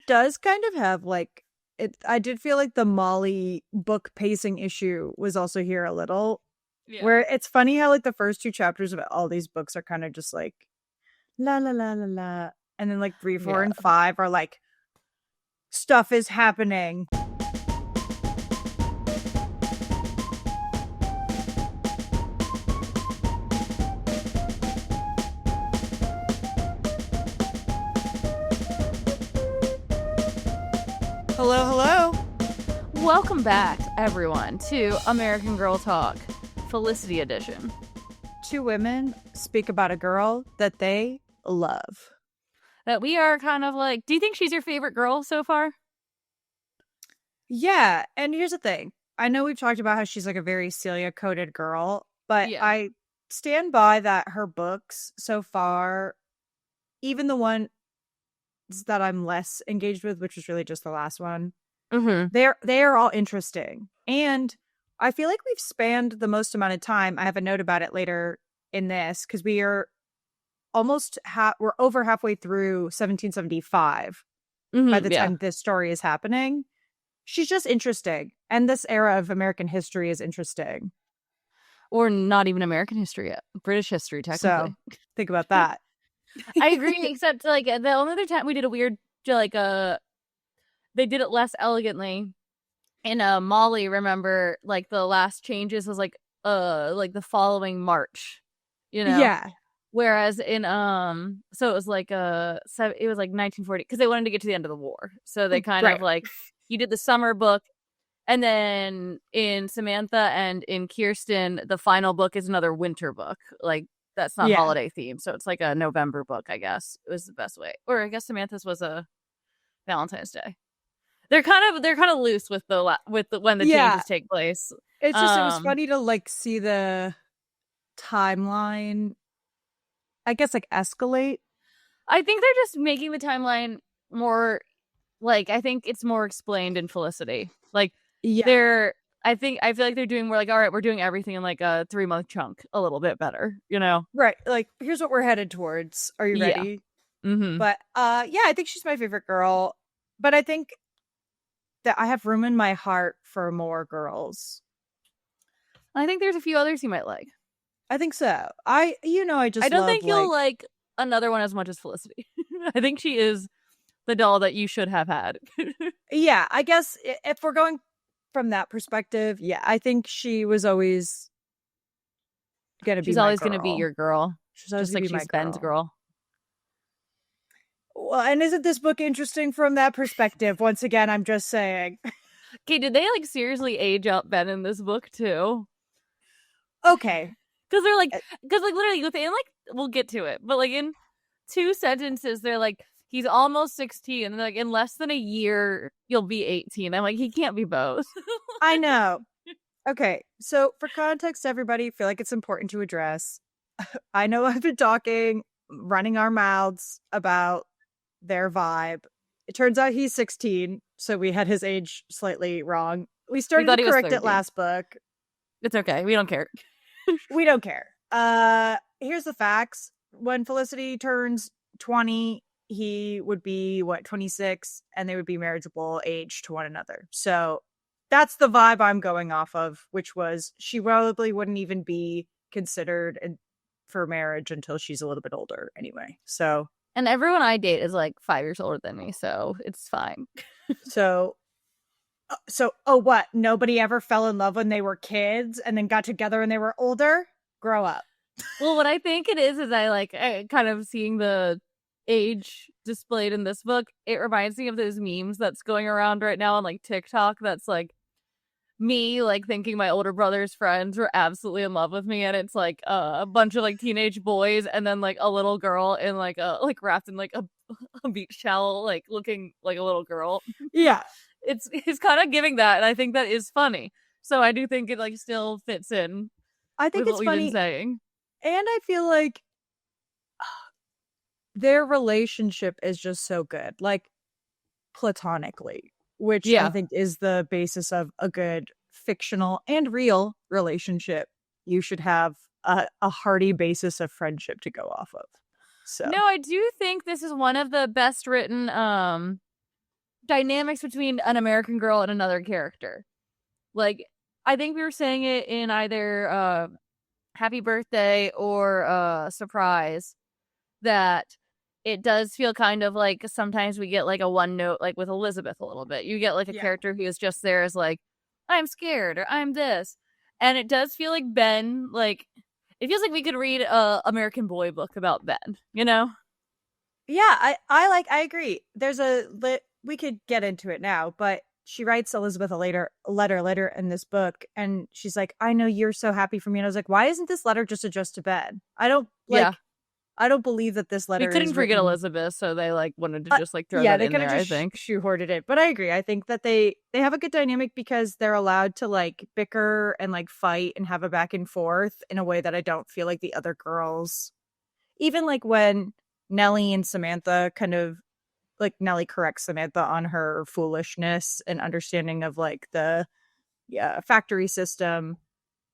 does kind of have like it. I did feel like the Molly book pacing issue was also here a little, where it's funny how like the first 2 chapters of all these books are kind of just like la la la la la, and then like 3, 4, and 5 are like stuff is happening. Hello, hello. Welcome back, everyone, to American Girl Talk, Felicity edition. 2 women speak about a girl that they love. That we are kind of like, do you think she's your favorite girl so far? Yeah, and here's the thing. I know we've talked about how she's like a very Celia-coded girl, but I stand by that her books so far, even the ones that I'm less engaged with, which was really just the last one, they are all interesting. And I feel like we've spanned the most amount of time. I have a note about it later in this, because we are almost we're over halfway through 1775 by the time this story is happening. She's just interesting. And this era of American history is interesting. Or not even American history yet. British history, technically. So think about that. I agree, except like the only other time we did a weird, like they did it less elegantly. In Molly, remember, like the last changes was like the following March, you know? Yeah. Whereas in so it was like 1940, because they wanted to get to the end of the war, so they kind of like you did the summer book, and then in Samantha and in Kirsten, the final book is another winter book. Like that's not holiday themed, so it's like a November book. I guess it was the best way, or I guess Samantha's was a Valentine's Day. They're kind of loose with the when the changes take place. It's just it was funny to like see the timeline, I guess, like escalate. I think they're just making the timeline more, like, I think it's more explained in Felicity. Like, I feel like they're doing more like, all right, we're doing everything in like a 3-month chunk a little bit better, you know? Right. Like, here's what we're headed towards. Are you ready? Yeah. Mm-hmm. But I think she's my favorite girl. But I think that I have room in my heart for more girls. I think there's a few others you might like. I think so. I don't think you'll like another one as much as Felicity. I think she is the doll that you should have had. Yeah, I guess if we're going from that perspective, I think she was always gonna be. She's always gonna be your girl. She's always just like she's Ben's girl. Well, and isn't this book interesting from that perspective? Once again, I'm just saying. Okay, did they like seriously age up Ben in this book too? Okay. Because they're like, literally within we'll get to it, but like in 2 sentences, they're like, he's almost 16, and like in less than a year, you'll be 18. I'm like, he can't be both. I know. Okay, so for context, everybody, I feel like it's important to address. I know I've been running our mouths about their vibe. It turns out he's 16, so we had his age slightly wrong. We started to correct it last book. It's okay. We don't care. We don't care. Here's the facts. When Felicity turns 20, he would be 26, and they would be marriageable age to one another. So that's the vibe I'm going off of, which was she probably wouldn't even be considered for marriage until she's a little bit older anyway. So, and everyone I date is like 5 years older than me, so it's fine. So what? Nobody ever fell in love when they were kids and then got together when they were older? Grow up. Well, what I think it is I kind of seeing the age displayed in this book. It reminds me of those memes that's going around right now on like TikTok. That's like me like thinking my older brother's friends were absolutely in love with me, and it's like a bunch of like teenage boys and then like a little girl in like wrapped in like a beach towel, like looking like a little girl. Yeah. It's kind of giving that, and I think that is funny. So I do think it like still fits in. I think it's funny. Been saying. And I feel like their relationship is just so good, like platonically, which I think is the basis of a good fictional and real relationship. You should have a hearty basis of friendship to go off of. So no, I do think this is one of the best written dynamics between an American girl and another character. Like, I think we were saying it in either Happy Birthday or Surprise, that it does feel kind of like sometimes we get like a one note, like with Elizabeth a little bit. You get like a character who is just there as like, I'm scared or I'm this. And it does feel like Ben, like, it feels like we could read a American Boy book about Ben, you know? Yeah, I agree. We could get into it now, but she writes Elizabeth a letter later in this book, and she's like, I know you're so happy for me. And I was like, why isn't this letter just addressed to Ben? I don't believe that this letter we couldn't is forget written... Elizabeth, so they like wanted to just like throw that in there, I think. Shoehorned it. But I agree. I think that they have a good dynamic because they're allowed to like bicker and like fight and have a back and forth in a way that I don't feel like the other girls, even like when Nellie and Samantha kind of like Nellie corrects Samantha on her foolishness and understanding of like the factory system.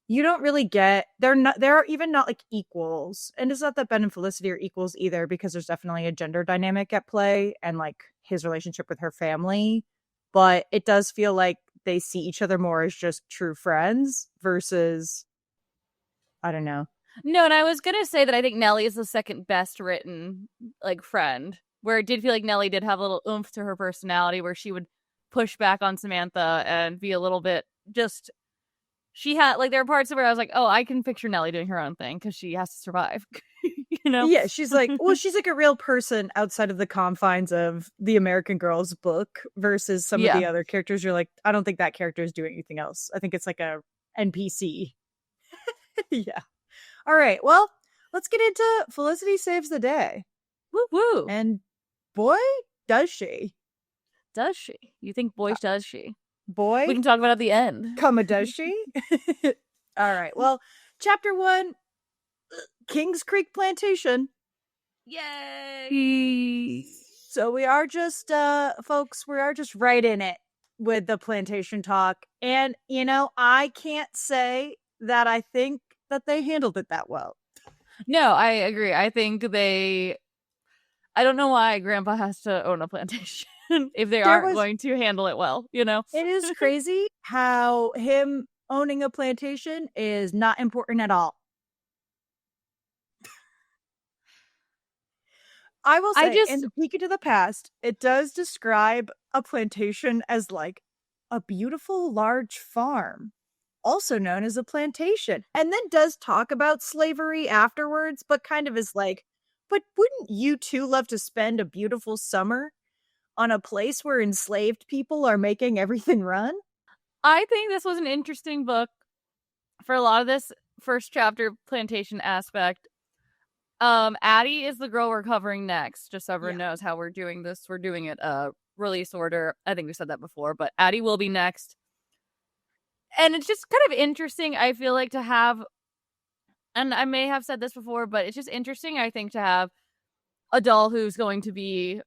You don't really get, they're even not like equals. And it's not that Ben and Felicity are equals either, because there's definitely a gender dynamic at play and like his relationship with her family. But it does feel like they see each other more as just true friends versus, I don't know. No, and I was going to say that I think Nellie is the second best written like friend, where it did feel like Nellie did have a little oomph to her personality where she would push back on Samantha and be a little bit just... She had, like, there are parts where I was like, oh, I can picture Nellie doing her own thing because she has to survive, you know? Yeah, she's like, well, she's like a real person outside of the confines of the American Girls book versus some of the other characters. You're like, I don't think that character is doing anything else. I think it's like a NPC. Yeah. All right, well, let's get into Felicity Saves the Day. Woo woo. And boy, does she. Does she? You think boy, does she? Boy, we can talk about it at the end. Does she? All right. Well, chapter 1, Kings Creek Plantation. Yay! So we are just, folks, we are just right in it with the plantation talk. And, you know, I can't say that I think that they handled it that well. No, I agree. I think I don't know why Grandpa has to own a plantation. If they aren't going to handle it well, you know? It is crazy how him owning a plantation is not important at all. I will say, in the Peek into the Past, it does describe a plantation as like a beautiful large farm, also known as a plantation, and then does talk about slavery afterwards, but kind of is like, but wouldn't you two love to spend a beautiful summer on a place where enslaved people are making everything run? I think this was an interesting book for a lot of this first chapter plantation aspect. Addie is the girl we're covering next, just so everyone knows how we're doing this. We're doing it release order. I think we said that before, but Addie will be next. And it's just kind of interesting, I feel like, to have, and I may have said this before, but it's just interesting, I think, to have a doll who's going to be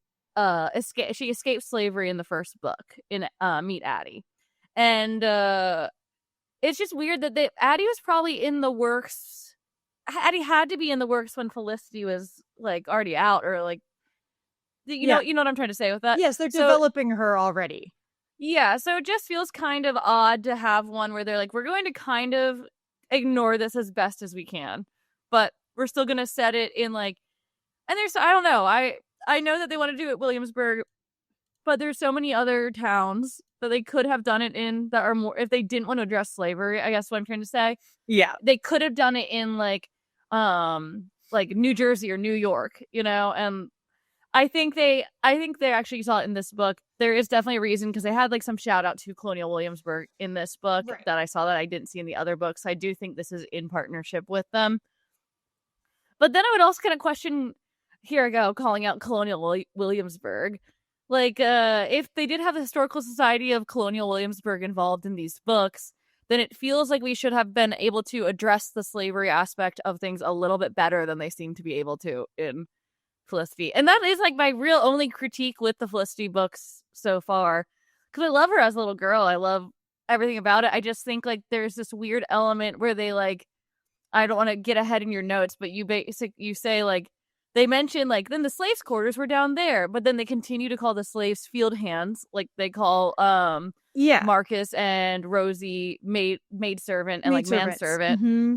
she escaped slavery in the first book in Meet Addie, and it's just weird that Addie was probably in the works. Addie had to be in the works when Felicity was like already out, or like you know what I'm trying to say with that. Yes, they're developing her already. Yeah, so it just feels kind of odd to have one where they're like, we're going to kind of ignore this as best as we can, but we're still going to set it in like, and there's, I don't know, I know that they want to do it Williamsburg, but there's so many other towns that they could have done it in that are more, if they didn't want to address slavery, I guess what I'm trying to say. Yeah. They could have done it in like New Jersey or New York, you know, and I think they actually saw it in this book. There is definitely a reason, because they had like some shout out to Colonial Williamsburg in this book that I saw that I didn't see in the other books. I do think this is in partnership with them. But then I would also kind of question, here I go, calling out Colonial Williamsburg. Like, if they did have the Historical Society of Colonial Williamsburg involved in these books, then it feels like we should have been able to address the slavery aspect of things a little bit better than they seem to be able to in Felicity. And that is like my real only critique with the Felicity books so far, because I love her as a little girl. I love everything about it. I just think like there's this weird element where they like, I don't want to get ahead in your notes, but you say like they mention, like, then the slaves' quarters were down there, but then they continue to call the slaves field hands, like they call Marcus and Rosie maid servant and, like, manservant. Mm-hmm.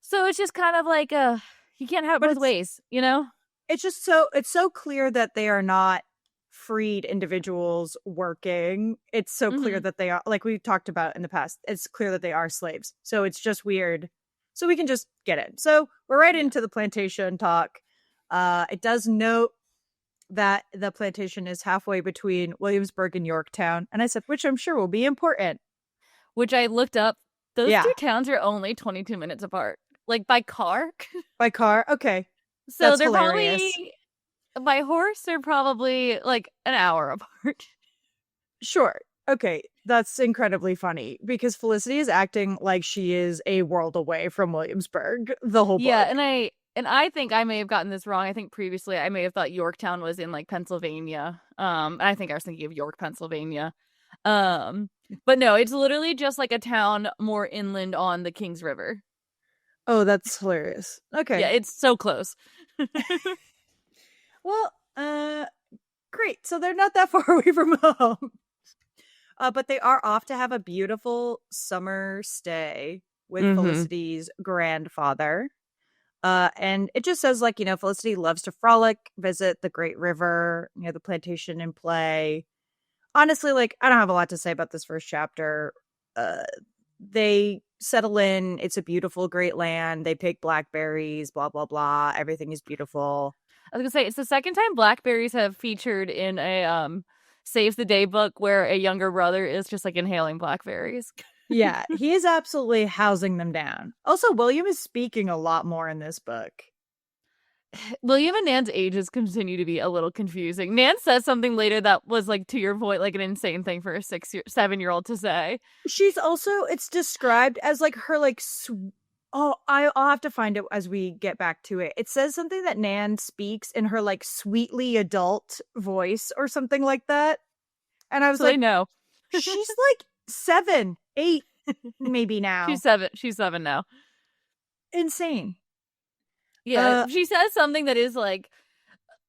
So it's just kind of like, you can't have it both ways, you know? It's just it's so clear that they are not freed individuals working. It's so clear that they are, like we've talked about in the past, it's clear that they are slaves. So it's just weird. So we can just get it. So we're right into the plantation talk. It does note that the plantation is halfway between Williamsburg and Yorktown. And I said, which I'm sure will be important. Which I looked up. Those two towns are only 22 minutes apart. Like, by car. By car? Okay. So that's they're hilarious. Probably, by horse, they're probably, like, an hour apart. Sure. Okay. That's incredibly funny because Felicity is acting like she is a world away from Williamsburg the whole book. Yeah, and I think I may have gotten this wrong. I think previously I may have thought Yorktown was in, like, Pennsylvania. And I think I was thinking of York, Pennsylvania. But no, it's literally just like a town more inland on the Kings River. Oh, that's hilarious. Okay. Yeah, it's so close. Well, great. So they're not that far away from home. But they are off to have a beautiful summer stay with Felicity's grandfather. And it just says, like, Felicity loves to frolic, visit the great river, the plantation, and play. Honestly, like, I don't have a lot to say about this first chapter. They settle in. It's a beautiful, great land. They pick blackberries, blah, blah, blah. Everything is beautiful. I was going to say, it's the second time blackberries have featured in a Saves the Day book where a younger brother is just, like, inhaling blackberries. Yeah, he is absolutely housing them down. Also, William is speaking a lot more in this book. William and Nan's ages continue to be a little confusing. Nan says something later that was, like, to your point, like, an insane thing for a 7-year-old to say. She's also, it's described as, like, her, like, I'll have to find it as we get back to it. It says something that Nan speaks in her, like, sweetly adult voice or something like that. And I was so like, no, she's like 7, 8, maybe now. She's 7 now. Insane. Yeah, she says something that is like,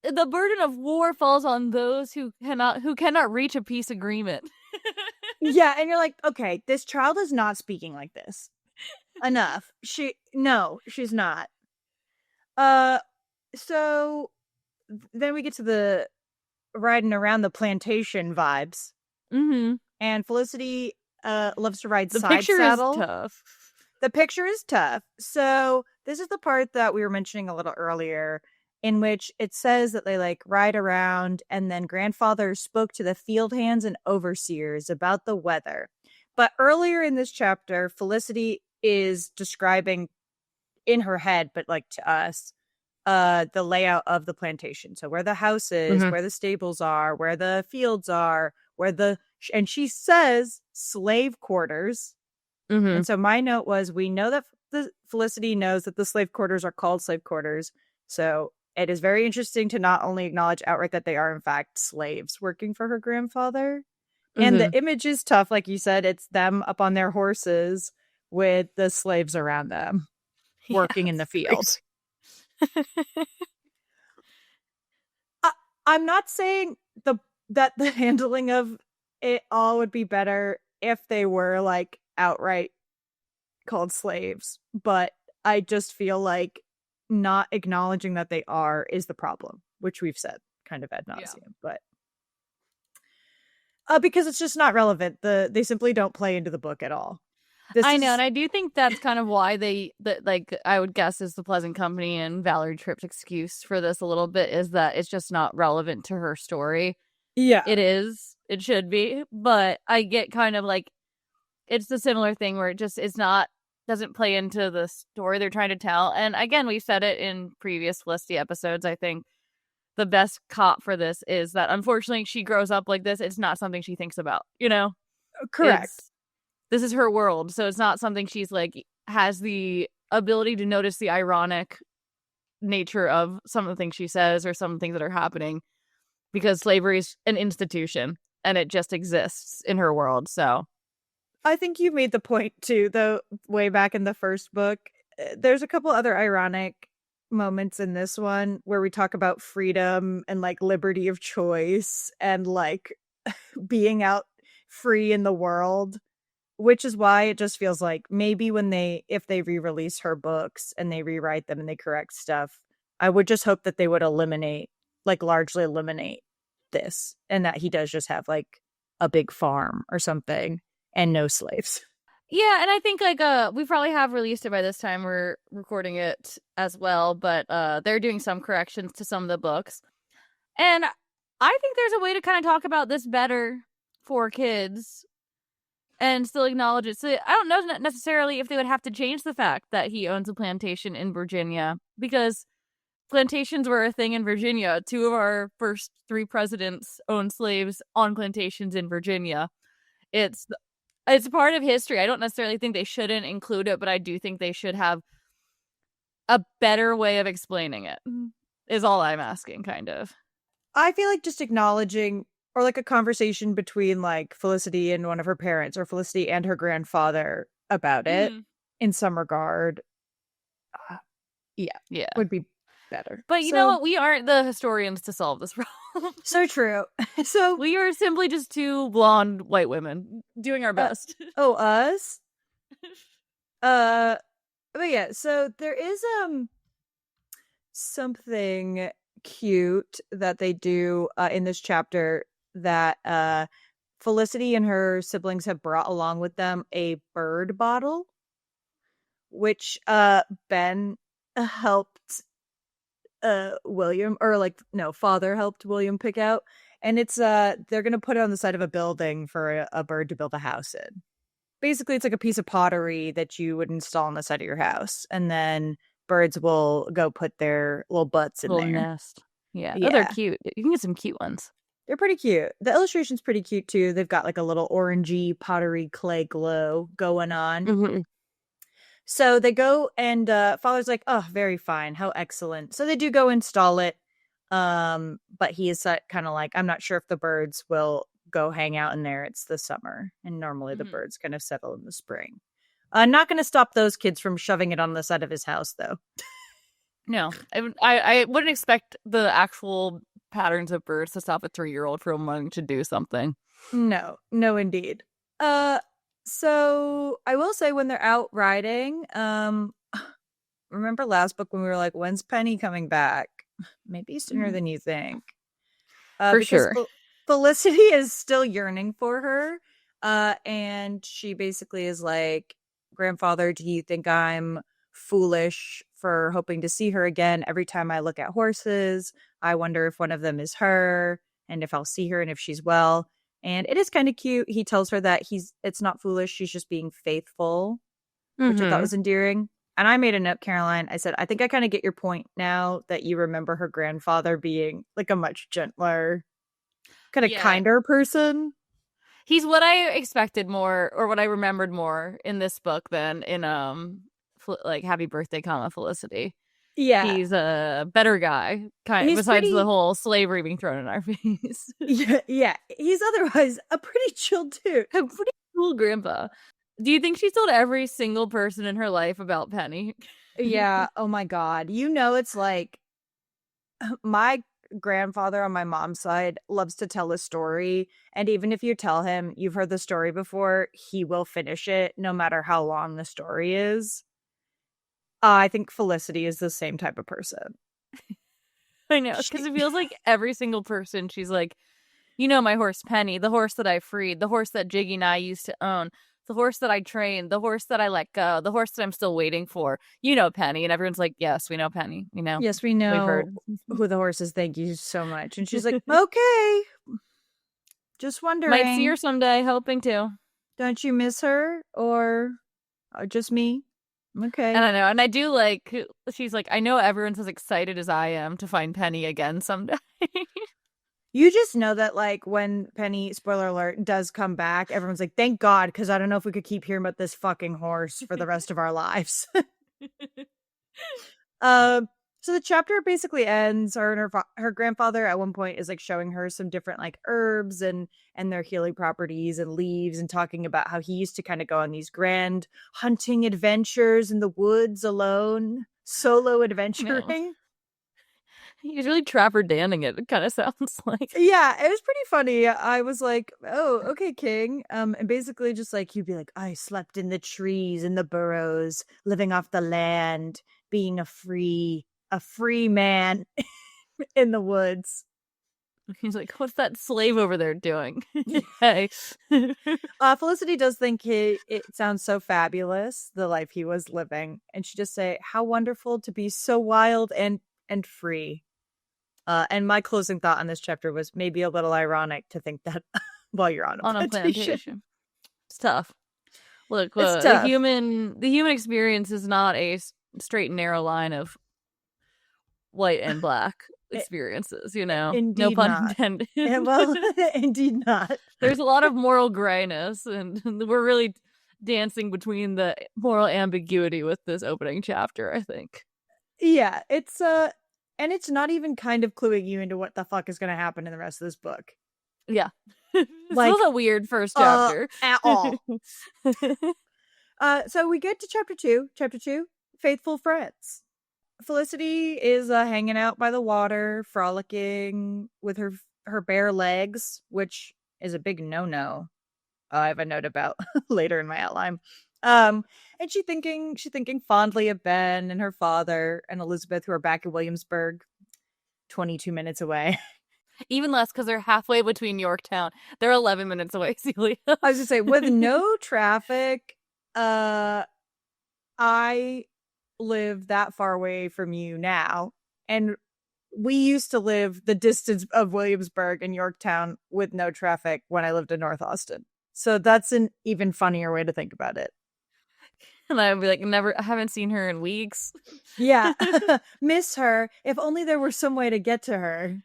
the burden of war falls on those who cannot reach a peace agreement. Yeah, and you're like, okay, this child is not speaking like this. Enough. She's not. So then we get to the riding around the plantation vibes. And Felicity loves to ride side saddle. Is tough. The picture is tough. So this is the part that we were mentioning a little earlier, in which it says that they, like, ride around, and then grandfather spoke to the field hands and overseers about the weather. But earlier in this chapter, Felicity is describing in her head, but, like, to us, the layout of the plantation. So where the house is, where the stables are, where the fields are, and she says slave quarters. And so my note was, we know that Felicity knows that the slave quarters are called slave quarters. So it is very interesting to not only acknowledge outright that they are in fact slaves working for her grandfather. And the image is tough. Like you said, it's them up on their horses with the slaves around them working in the field. I'm not saying that the handling of it all would be better if they were, like, outright called slaves, but I just feel like not acknowledging that they are is the problem, which we've said kind of ad nauseum. But because it's just not relevant. They simply don't play into the book at all. I know, and I do think that's kind of why I would guess is the Pleasant Company and Valerie Tripp's excuse for this a little bit, is that it's just not relevant to her story. Yeah, it is. It should be, but I get kind of like, it's the similar thing where doesn't play into the story they're trying to tell. And again, we said it in previous Felicity episodes. I think the best cop for this is that, unfortunately, she grows up like this. It's not something she thinks about, Correct. This is her world. So it's not something she's, like, has the ability to notice the ironic nature of some of the things she says or some of the things that are happening, because slavery is an institution and it just exists in her world. So I think you made the point too, though, way back in the first book. There's a couple other ironic moments in this one where we talk about freedom and like liberty of choice and like being out free in the world, which is why it just feels like maybe if they re-release her books and they rewrite them and they correct stuff, I would just hope that they would largely eliminate this, and that he does just have like a big farm or something and no slaves. Yeah, and I think like we probably have released it by this time. We're recording it as well, but they're doing some corrections to some of the books. And I think there's a way to kind of talk about this better for kids and still acknowledge it. So I don't know necessarily if they would have to change the fact that he owns a plantation in Virginia, because plantations were a thing in Virginia. 2 of our first 3 presidents owned slaves on plantations in Virginia. It's part of history. I don't necessarily think they shouldn't include it, but I do think they should have a better way of explaining it, is all I'm asking, kind of. I feel like just acknowledging, or like a conversation between like Felicity and one of her parents, or Felicity and her grandfather about it in some regard. Yeah, would be better. But you know what? We aren't the historians to solve this problem. So true. So we are simply just 2 blonde white women doing our best. Us? But yeah, so there is something cute that they do in this chapter, that Felicity and her siblings have brought along with them a bird bottle, which Ben helped William, or like no, father helped William pick out, and it's they're gonna put it on the side of a building for a bird to build a house in. Basically, it's like a piece of pottery that you would install on the side of your house, and then birds will go put their little butts in little there. Nest. Yeah. Oh, they're cute. You can get some cute ones. They're pretty cute. The illustration's pretty cute too. They've got like a little orangey pottery clay glow going on. Mm-hmm. So they go, and father's like, oh, very fine. How excellent. So they do go install it. But he is kind of like, I'm not sure if the birds will go hang out in there. It's the summer, and normally the birds kind of settle in the spring. Not going to stop those kids from shoving it on the side of his house, though. No, I wouldn't expect the actual patterns of birds to stop a 3-year-old from wanting to do something. No, indeed. So I will say, when they're out riding, remember last book when we were like, when's Penny coming back? Maybe sooner than you think. For sure. Felicity is still yearning for her. And she basically is like, grandfather, do you think I'm foolish for hoping to see her again? Every time I look at horses, I wonder if one of them is her, and if I'll see her, and if she's well. And it is kind of cute. He tells her that it's not foolish. She's just being faithful, which I thought was endearing. And I made a note, Caroline. I said, I think I kind of get your point now that you remember her grandfather being like a much gentler, kind of kinder person. He's what I expected more, or what I remembered more in this book than in like Happy Birthday, Felicity. Yeah, he's a better guy, besides the whole slavery being thrown in our face. yeah, he's otherwise a pretty chill dude, a pretty cool grandpa. Do you think she told every single person in her life about Penny? Yeah. Oh my god. It's like, my grandfather on my mom's side loves to tell a story, and even if you tell him you've heard the story before, he will finish it no matter how long the story is. I think Felicity is the same type of person. I know, because it feels like every single person, she's like, my horse Penny, the horse that I freed, the horse that Jiggy and I used to own, the horse that I trained, the horse that I let go, the horse that I'm still waiting for. Penny. And everyone's like, yes, we know Penny. Yes, we know. We've heard who the horse is. Thank you so much. And she's like, okay. Just wondering. Might see her someday, hoping to. Don't you miss her? Or just me? Okay. And I know. And I do like, she's like, I know everyone's as excited as I am to find Penny again someday. You just know that, like, when Penny, spoiler alert, does come back, everyone's like, thank God, because I don't know if we could keep hearing about this fucking horse for the rest of our lives. So the chapter basically ends. Her grandfather at one point is like showing her some different like herbs and their healing properties and leaves, and talking about how he used to kind of go on these grand hunting adventures in the woods alone solo adventuring. He's really Trapper Danning it kind of sounds like. Yeah, it was pretty funny. I was like, oh, okay, King. And basically just like, he'd be like, I slept in the trees, in the burrows, living off the land, being a free man in the woods. He's like, what's that slave over there doing? Hey. Felicity does think it sounds so fabulous, the life he was living. And she just say, how wonderful to be so wild and free. And my closing thought on this chapter was maybe a little ironic to think that while you're on a plantation. It's tough. Look, it's tough. the human experience is not a straight and narrow line of white and black experiences, you know. Indeed, no pun not. intended. Well, indeed not. There's a lot of moral grayness, and we're really dancing between the moral ambiguity with this opening chapter, I think. Yeah, it's and it's not even kind of cluing you into what the fuck is going to happen in the rest of this book. Yeah. Like, still a weird first chapter. At all. So we get to chapter 2. Chapter 2, Faithful Friends. Felicity is hanging out by the water, frolicking with her bare legs, which is a big no-no. I have a note about later in my outline. And she's thinking fondly of Ben and her father and Elizabeth, who are back in Williamsburg, 22 minutes away. Even less, because they're halfway between Yorktown. They're 11 minutes away, Celia. I was gonna say, with no traffic, I live that far away from you now, and we used to live the distance of Williamsburg and Yorktown with no traffic when I lived in North Austin. So that's an even funnier way to think about it. And I'd be like, I haven't seen her in weeks. Yeah. Miss her. If only there were some way to get to her.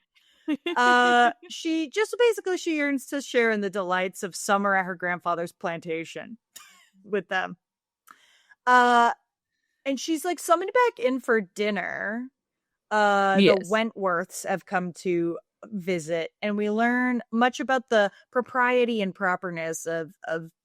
She yearns to share in the delights of summer at her grandfather's plantation with them. And she's like summoned back in for dinner. Yes. The Wentworths have come to visit, and we learn much about the propriety and properness of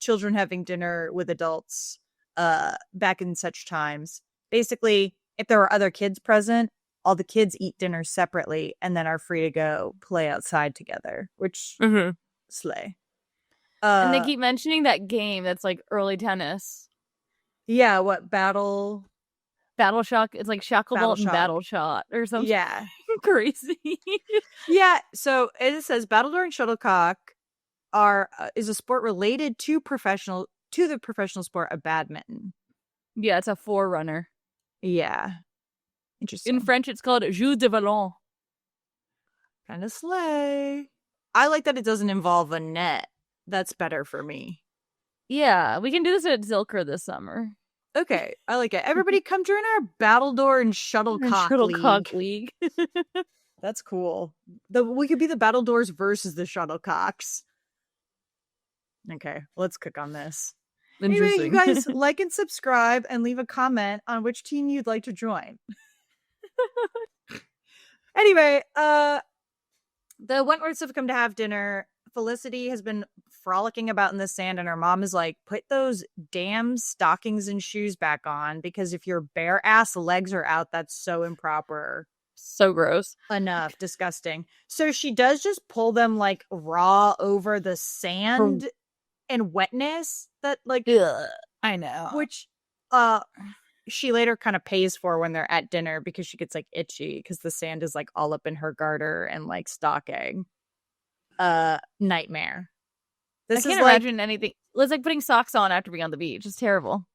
children having dinner with adults back in such times. Basically, if there are other kids present, all the kids eat dinner separately and then are free to go play outside together, which slay. And they keep mentioning that game that's like early tennis. Yeah, what Battle Shock? It's like Shacklebolt and Battle Shot or something. Yeah. Crazy. Yeah, so it says Battledore and Shuttlecock is a sport related to the professional sport of badminton. Yeah, it's a forerunner. Yeah. Interesting. In French, it's called jeu de ballon. Kind of slay. I like that it doesn't involve a net. That's better for me. Yeah, we can do this at Zilker this summer. Okay, I like it. Everybody come join our Battledore and Shuttlecock League. That's cool. We could be the Battledores versus the Shuttlecocks. Okay, let's cook on this. Anyway, you guys like and subscribe and leave a comment on which team you'd like to join. Anyway, the Wentworths have come to have dinner. Felicity has been frolicking about in the sand, and her mom is like, put those damn stockings and shoes back on, because if your bare ass legs are out, that's so improper. So gross. Enough. Disgusting. So she does just pull them like raw over the sand and wetness that like ugh, I know. Which she later kind of pays for when they're at dinner, because she gets like itchy because the sand is like all up in her garter and like stocking. Nightmare. I can't imagine anything. It's like putting socks on after being on the beach. It's terrible.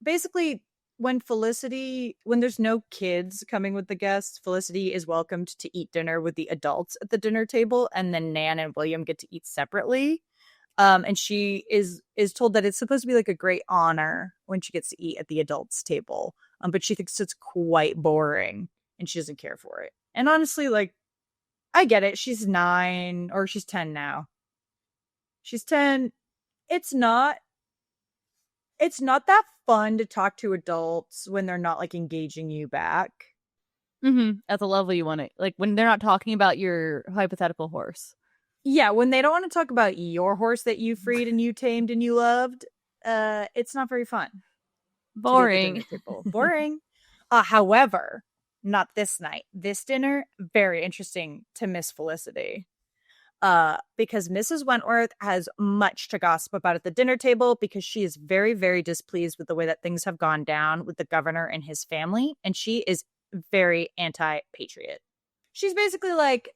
Basically, when there's no kids coming with the guests, Felicity is welcomed to eat dinner with the adults at the dinner table, and then Nan and William get to eat separately. And she is told that it's supposed to be like a great honor when she gets to eat at the adults table. But she thinks it's quite boring and she doesn't care for it. And honestly, like, I get it. She's 9 or she's 10 now. She's 10. It's not that fun to talk to adults when they're not like engaging you back. At the level you want it. Like when they're not talking about your hypothetical horse. Yeah, when they don't want to talk about your horse that you freed and you tamed and you loved, it's not very fun. Boring. Boring. However, not this night. This dinner, very interesting to Miss Felicity. Because Mrs. Wentworth has much to gossip about at the dinner table because she is very, very displeased with the way that things have gone down with the governor and his family. And she is very anti-patriot. She's basically like,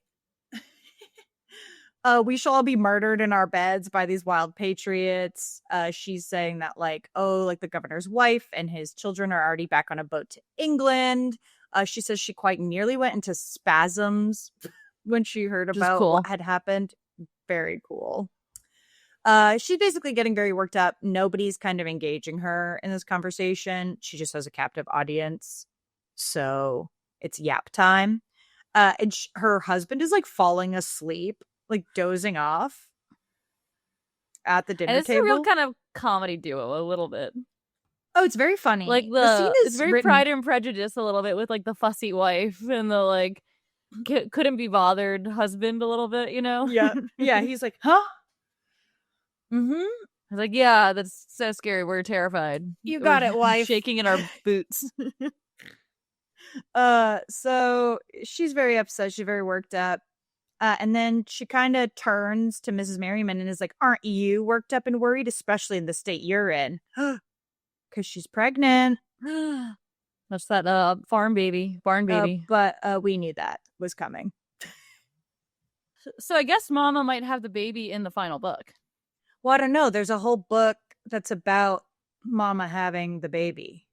we shall all be murdered in our beds by these wild patriots. She's saying that like, oh, like the governor's wife and his children are already back on a boat to England. She says she quite nearly went into spasms when she heard about what had happened. Very cool. She's basically getting very worked up. Nobody's kind of engaging her in this conversation. She just has a captive audience. So it's yap time. And her husband is like falling asleep, like dozing off at the dinner table. It's a real kind of comedy duo, a little bit. Oh, it's very funny. Like the scene is very Pride and Prejudice a little bit with like the fussy wife and the like couldn't be bothered husband a little bit, you know? Yeah. Yeah. He's like, huh? Mm-hmm. I was like, yeah, that's so scary. We're terrified. You got it, wife. Shaking in our boots. So she's very upset. She's very worked up. And then she kind of turns to Mrs. Merriman and is like, aren't you worked up and worried, especially in the state you're in? Because she's pregnant. That's that barn baby. But we knew that was coming. So I guess Mama might have the baby in the final book. Well, I don't know. There's a whole book that's about Mama having the baby.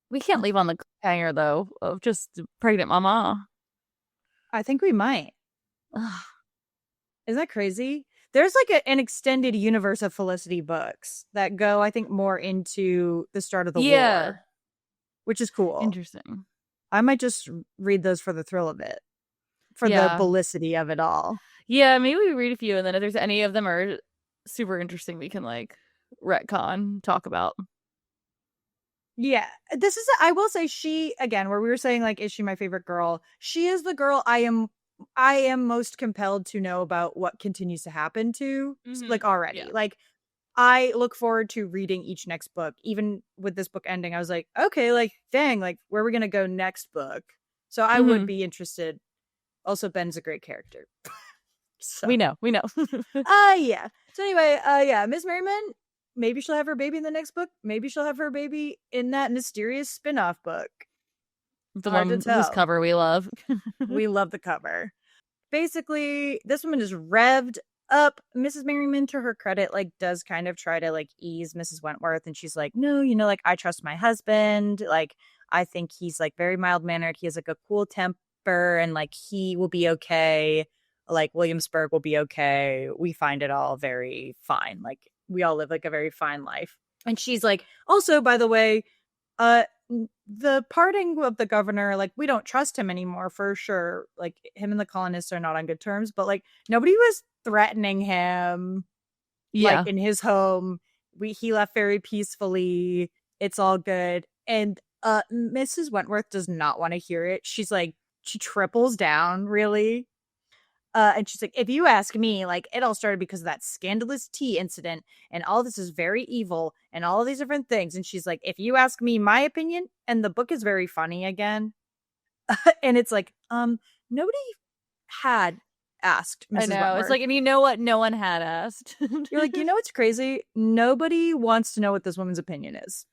We can't leave on the hanger, though, of just pregnant Mama. I think we might. Isn't that crazy? There's like an extended universe of Felicity books that go, I think, more into the start of the war. Which is cool. Interesting. I might just read those for the thrill of it. For the Felicity of it all. Yeah, maybe we read a few, and then if there's any of them are super interesting, we can like retcon, talk about. Yeah, this is, I will say, she, again, where we were saying like, is she my favorite girl? She is the girl I am most compelled to know about what continues to happen to, like already. Yeah. Like, I look forward to reading each next book. Even with this book ending, I was like, okay, like, dang, like, where are we going to go next book? So I would be interested. Also, Ben's a great character. So. We know. Yeah. So anyway, Miss Merriman, maybe she'll have her baby in the next book. Maybe she'll have her baby in that mysterious spin-off book. The one whose cover we love. We love the cover. Basically, this woman is revved up. Mrs. Merriman, to her credit, like, does kind of try to like ease Mrs. Wentworth, and she's like, no, you know, like, I trust my husband. Like, I think he's like very mild-mannered. He has like a cool temper, and like he will be okay. Like, Williamsburg will be okay. We find it all very fine. Like, we all live like a very fine life. And she's like, also, by the way, the parting of the governor, like, we don't trust him anymore for sure. Like, him and the colonists are not on good terms, but like, nobody was threatening him. Like, in his home. He left very peacefully. It's all good. And Mrs. Wentworth does not want to hear it. She's like, she triples down, really. And she's like, if you ask me, like, it all started because of that scandalous tea incident, and all this is very evil, and all these different things. And she's like, if you ask me my opinion, and the book is very funny again. And it's like, nobody had asked Mrs. I know. Wentworth. It's like, and you know what? No one had asked. You're like, you know what's crazy? Nobody wants to know what this woman's opinion is.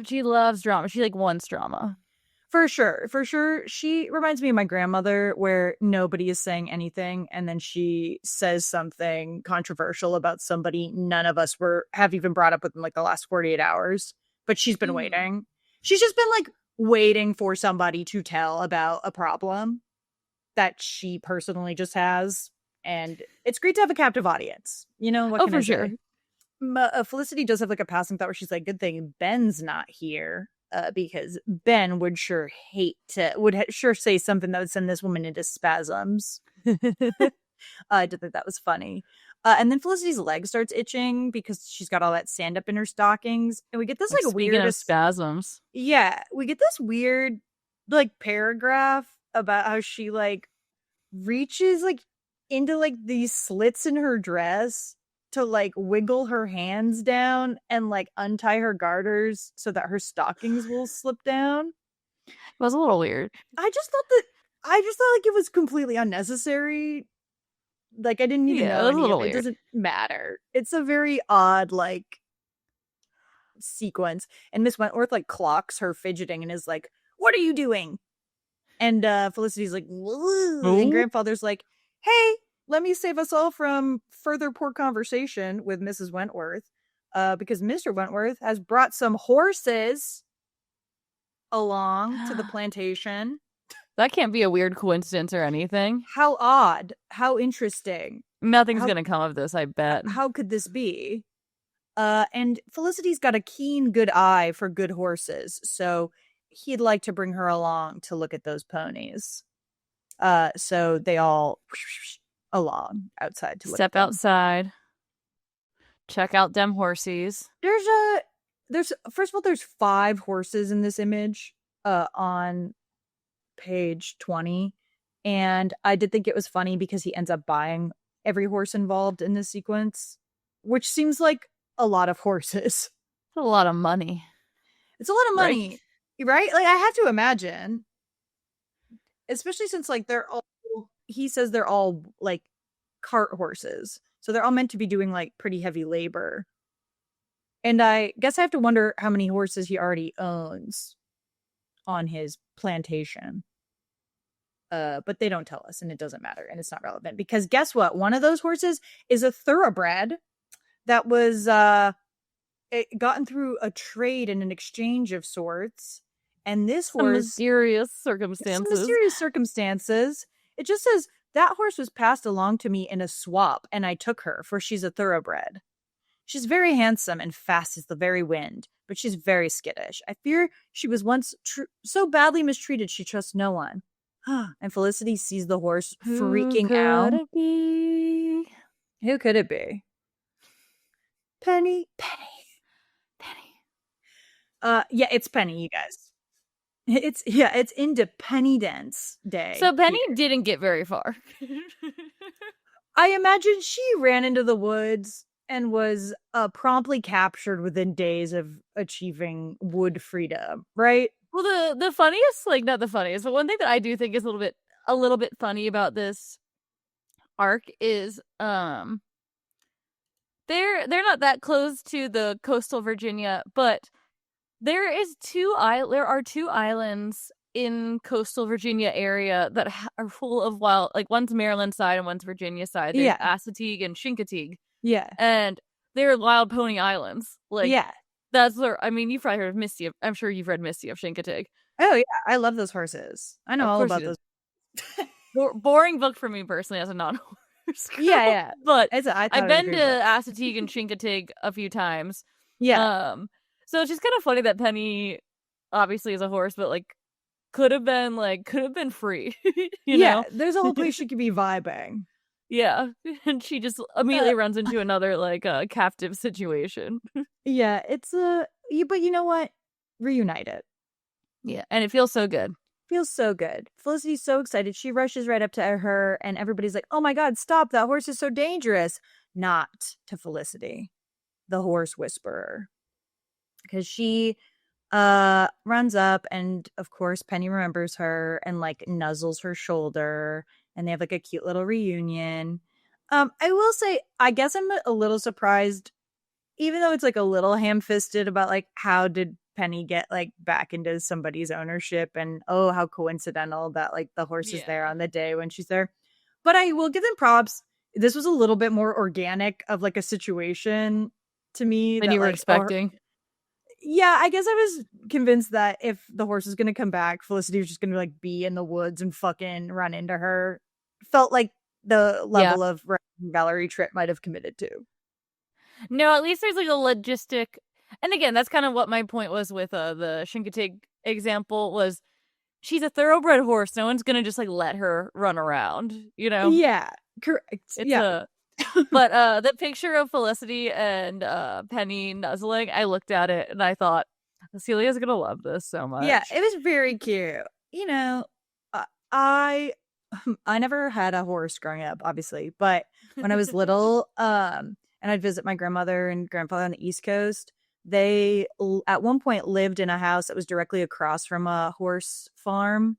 She loves drama. She like wants drama. For sure. She reminds me of my grandmother, where nobody is saying anything, and then she says something controversial about somebody none of us have even brought up within like the last 48 hours. But she's been waiting. She's just been like waiting for somebody to tell about a problem that she personally just has. And it's great to have a captive audience. You know, what can I sure. say? Felicity does have like a passing thought where she's like, good thing Ben's not here. Because Ben would sure say something that would send this woman into spasms. I did think that was funny. And then Felicity's leg starts itching because she's got all that sand up in her stockings. And we get this like weird of spasms. Yeah, we get this weird like paragraph about how she like reaches like into like these slits in her dress to like wiggle her hands down and like untie her garters so that her stockings will slip down. It was a little weird. I just thought like it was completely unnecessary. Like I didn't need to know it was a any of little it. It weird. doesn't matter. It's a very odd like sequence. And Miss Wentworth like clocks her fidgeting and is like, "What are you doing?" And Felicity's like, "Woo." And Grandfather's like, "Hey, let me save us all from further poor conversation with Mrs. Wentworth, because Mr. Wentworth has brought some horses along to the plantation." That can't be a weird coincidence or anything. How odd. How interesting. Nothing's going to come of this, I bet. How could this be? And Felicity's got a keen, good eye for good horses, so he'd like to bring her along to look at those ponies. So they all along outside to step outside, check out them horsies. There's first of all, there's 5 horses in this image, on page 20, and I did think it was funny because he ends up buying every horse involved in this sequence, which seems like a lot of horses. It's a lot of money. It's a lot of money, right? Like I have to imagine, especially since like he says they're all like cart horses, so they're all meant to be doing like pretty heavy labor. And I guess I have to wonder how many horses he already owns on his plantation. But they don't tell us, and it doesn't matter, and it's not relevant because guess what? One of those horses is a thoroughbred that was gotten through a trade and an exchange of sorts. And this horse, mysterious circumstances. It just says that horse was passed along to me in a swap, and I took her, for she's a thoroughbred. She's very handsome and fast as the very wind, but she's very skittish. I fear she was once so badly mistreated she trusts no one. And Felicity sees the horse freaking out. Who could it be? Who could it be? Penny. Yeah, it's Penny, you guys. It's Independence Day. So Penny didn't get very far. I imagine she ran into the woods and was promptly captured within days of achieving wood freedom, right? Well, the funniest, like not the funniest, but one thing that I do think is a little bit funny about this arc is they're not that close to the coastal Virginia, but there are 2 islands in coastal Virginia area that are full of wild, like one's Maryland side and one's Virginia side. There's Assateague and Chincoteague. Yeah. And they're wild pony islands. Like, yeah. That's where, I mean, you've probably heard of Misty. I'm sure you've read Misty of Chincoteague. Oh, yeah. I love those horses. I know all about those. Boring book for me personally as a non-horse girl. Yeah. But I've been to Assateague and Chincoteague a few times. Yeah. So it's just kind of funny that Penny obviously is a horse, but like could have been free. you know? There's a whole place she could be vibing. Yeah, and she just immediately runs into another like captive situation. Yeah, it's but you know what? Reunited. Yeah, and it feels so good. Feels so good. Felicity's so excited. She rushes right up to her, and everybody's like, "Oh my God, stop! That horse is so dangerous!" Not to Felicity, the horse whisperer, because she runs up, and of course Penny remembers her and like nuzzles her shoulder. And they have like a cute little reunion. I will say, I guess I'm a little surprised, even though it's like a little ham-fisted about like how did Penny get like back into somebody's ownership, and oh, how coincidental that like the horse is there on the day when she's there. But I will give them props. This was a little bit more organic of like a situation to me than you were expecting. Yeah, I guess I was convinced that if the horse is going to come back, Felicity was just going to like be in the woods and fucking run into her. Felt like the level of Valerie Tripp might have committed to. No, at least there's like a logistic. And again, that's kind of what my point was with the Chincoteague example was she's a thoroughbred horse. No one's going to just like let her run around, you know? Yeah, correct. But the picture of Felicity and Penny nuzzling, I looked at it and I thought, Celia's gonna love this so much. Yeah, it was very cute. You know, I never had a horse growing up, obviously, but when I was little, and I'd visit my grandmother and grandfather on the East Coast, they at one point lived in a house that was directly across from a horse farm,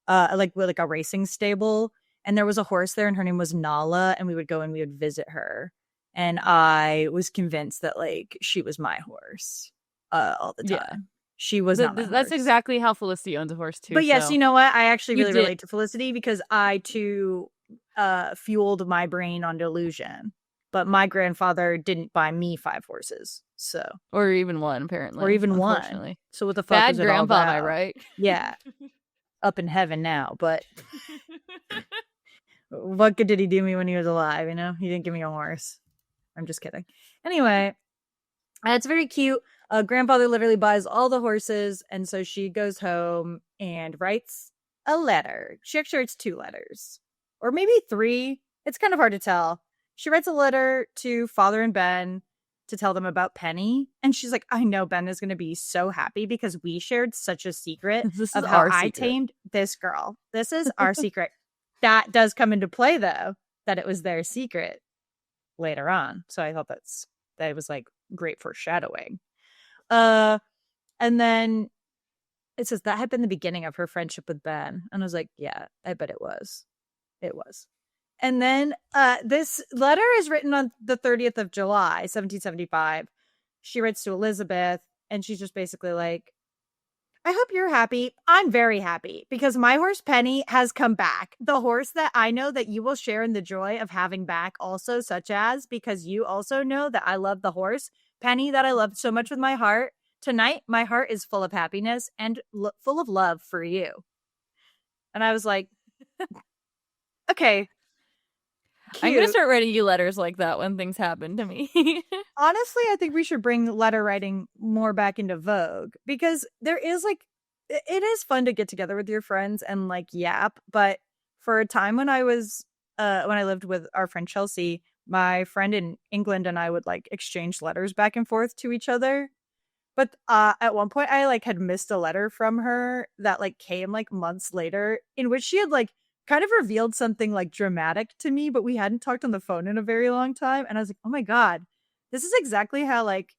like with like a racing stable. And there was a horse there, and her name was Nala, and we would go and we would visit her. And I was convinced that like she was my horse all the time. Yeah. She was not my That's horse. exactly how Felicity owns a horse too. But yes, you know what? I actually really relate to Felicity because I too fueled my brain on delusion. But my grandfather didn't buy me 5 horses, so or even one apparently, or even one. So what the fuck bad is it grandpa, all am I about? right? Yeah, up in heaven now. But what good did he do me when he was alive? You know, he didn't give me a horse. I'm just kidding. Anyway, it's very cute. Grandfather literally buys all the horses, and so she goes home and writes a letter. She actually writes 2 letters, or maybe 3. It's kind of hard to tell. She writes a letter to Father and Ben to tell them about Penny. And she's like, I know Ben is going to be so happy because we shared such a secret of how I tamed this girl. This is our secret. That does come into play, though, that it was their secret later on. So I thought that was like great foreshadowing. And then it says that had been the beginning of her friendship with Ben. And I was like, yeah, I bet it was. It was. And then this letter is written on the 30th of July, 1775. She writes to Elizabeth, and she's just basically like, I hope you're happy. I'm very happy because my horse Penny has come back. The horse that I know that you will share in the joy of having back also, such as because you also know that I love the horse Penny that I loved so much with my heart. Tonight, my heart is full of happiness and full of love for you. And I was like, okay. Cute. I'm going to start writing you letters like that when things happen to me. Honestly, I think we should bring letter writing more back into vogue because there is like, it is fun to get together with your friends and like yap. But for a time when I lived with our friend Chelsea, my friend in England and I would like exchange letters back and forth to each other. But at one point I like had missed a letter from her that like came like months later in which she had like kind of revealed something like dramatic to me, but we hadn't talked on the phone in a very long time. And I was like, oh my God, this is exactly how like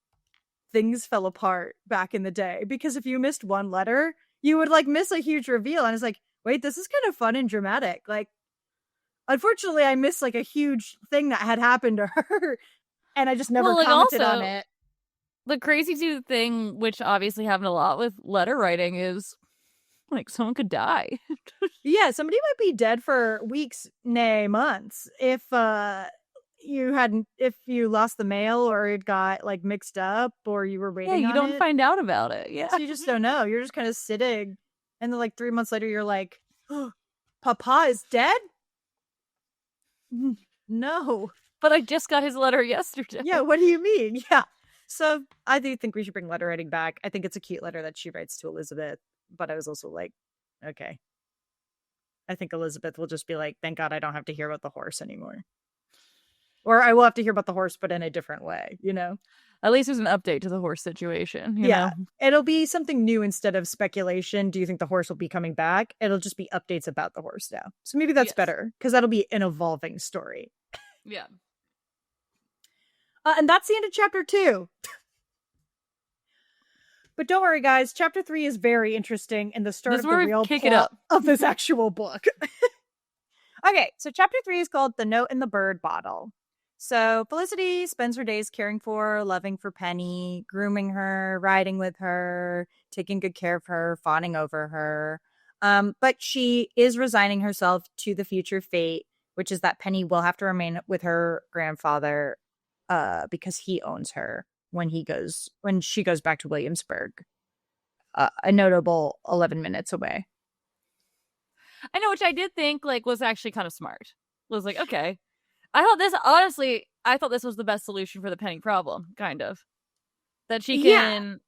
things fell apart back in the day. Because if you missed one letter, you would like miss a huge reveal. And I was like, wait, this is kind of fun and dramatic. Like, unfortunately, I missed like a huge thing that had happened to her. And I just never commented on it. The crazy thing, which obviously happened a lot with letter writing, is like someone could die. Yeah, somebody might be dead for weeks, nay months, if you lost the mail or it got like mixed up or you were waiting. Yeah, you don't find out about it. Yeah, so you just don't know. You're just kind of sitting, and then like 3 months later, you're like, oh, "Papa is dead." No, but I just got his letter yesterday. Yeah, what do you mean? Yeah. So I do think we should bring letter writing back. I think it's a cute letter that she writes to Elizabeth. But I was also like, okay. I think Elizabeth will just be like, thank God I don't have to hear about the horse anymore. Or I will have to hear about the horse, but in a different way, you know? At least there's an update to the horse situation. You know? It'll be something new instead of speculation. Do you think the horse will be coming back? It'll just be updates about the horse now. So maybe that's better because that'll be an evolving story. Yeah. And that's the end of chapter 2. But don't worry, guys. Chapter 3 is very interesting in the start of the real plot of this actual book. Okay, so chapter 3 is called The Note in the Bird Bottle. So Felicity spends her days caring for, loving for Penny, grooming her, riding with her, taking good care of her, fawning over her. But she is resigning herself to the future fate, which is that Penny will have to remain with her grandfather because he owns her when she goes back to Williamsburg, a notable 11 minutes away. I know, which I did think like was actually kind of smart. Was like, okay, I thought this was the best solution for the Penny problem, kind of. That she can,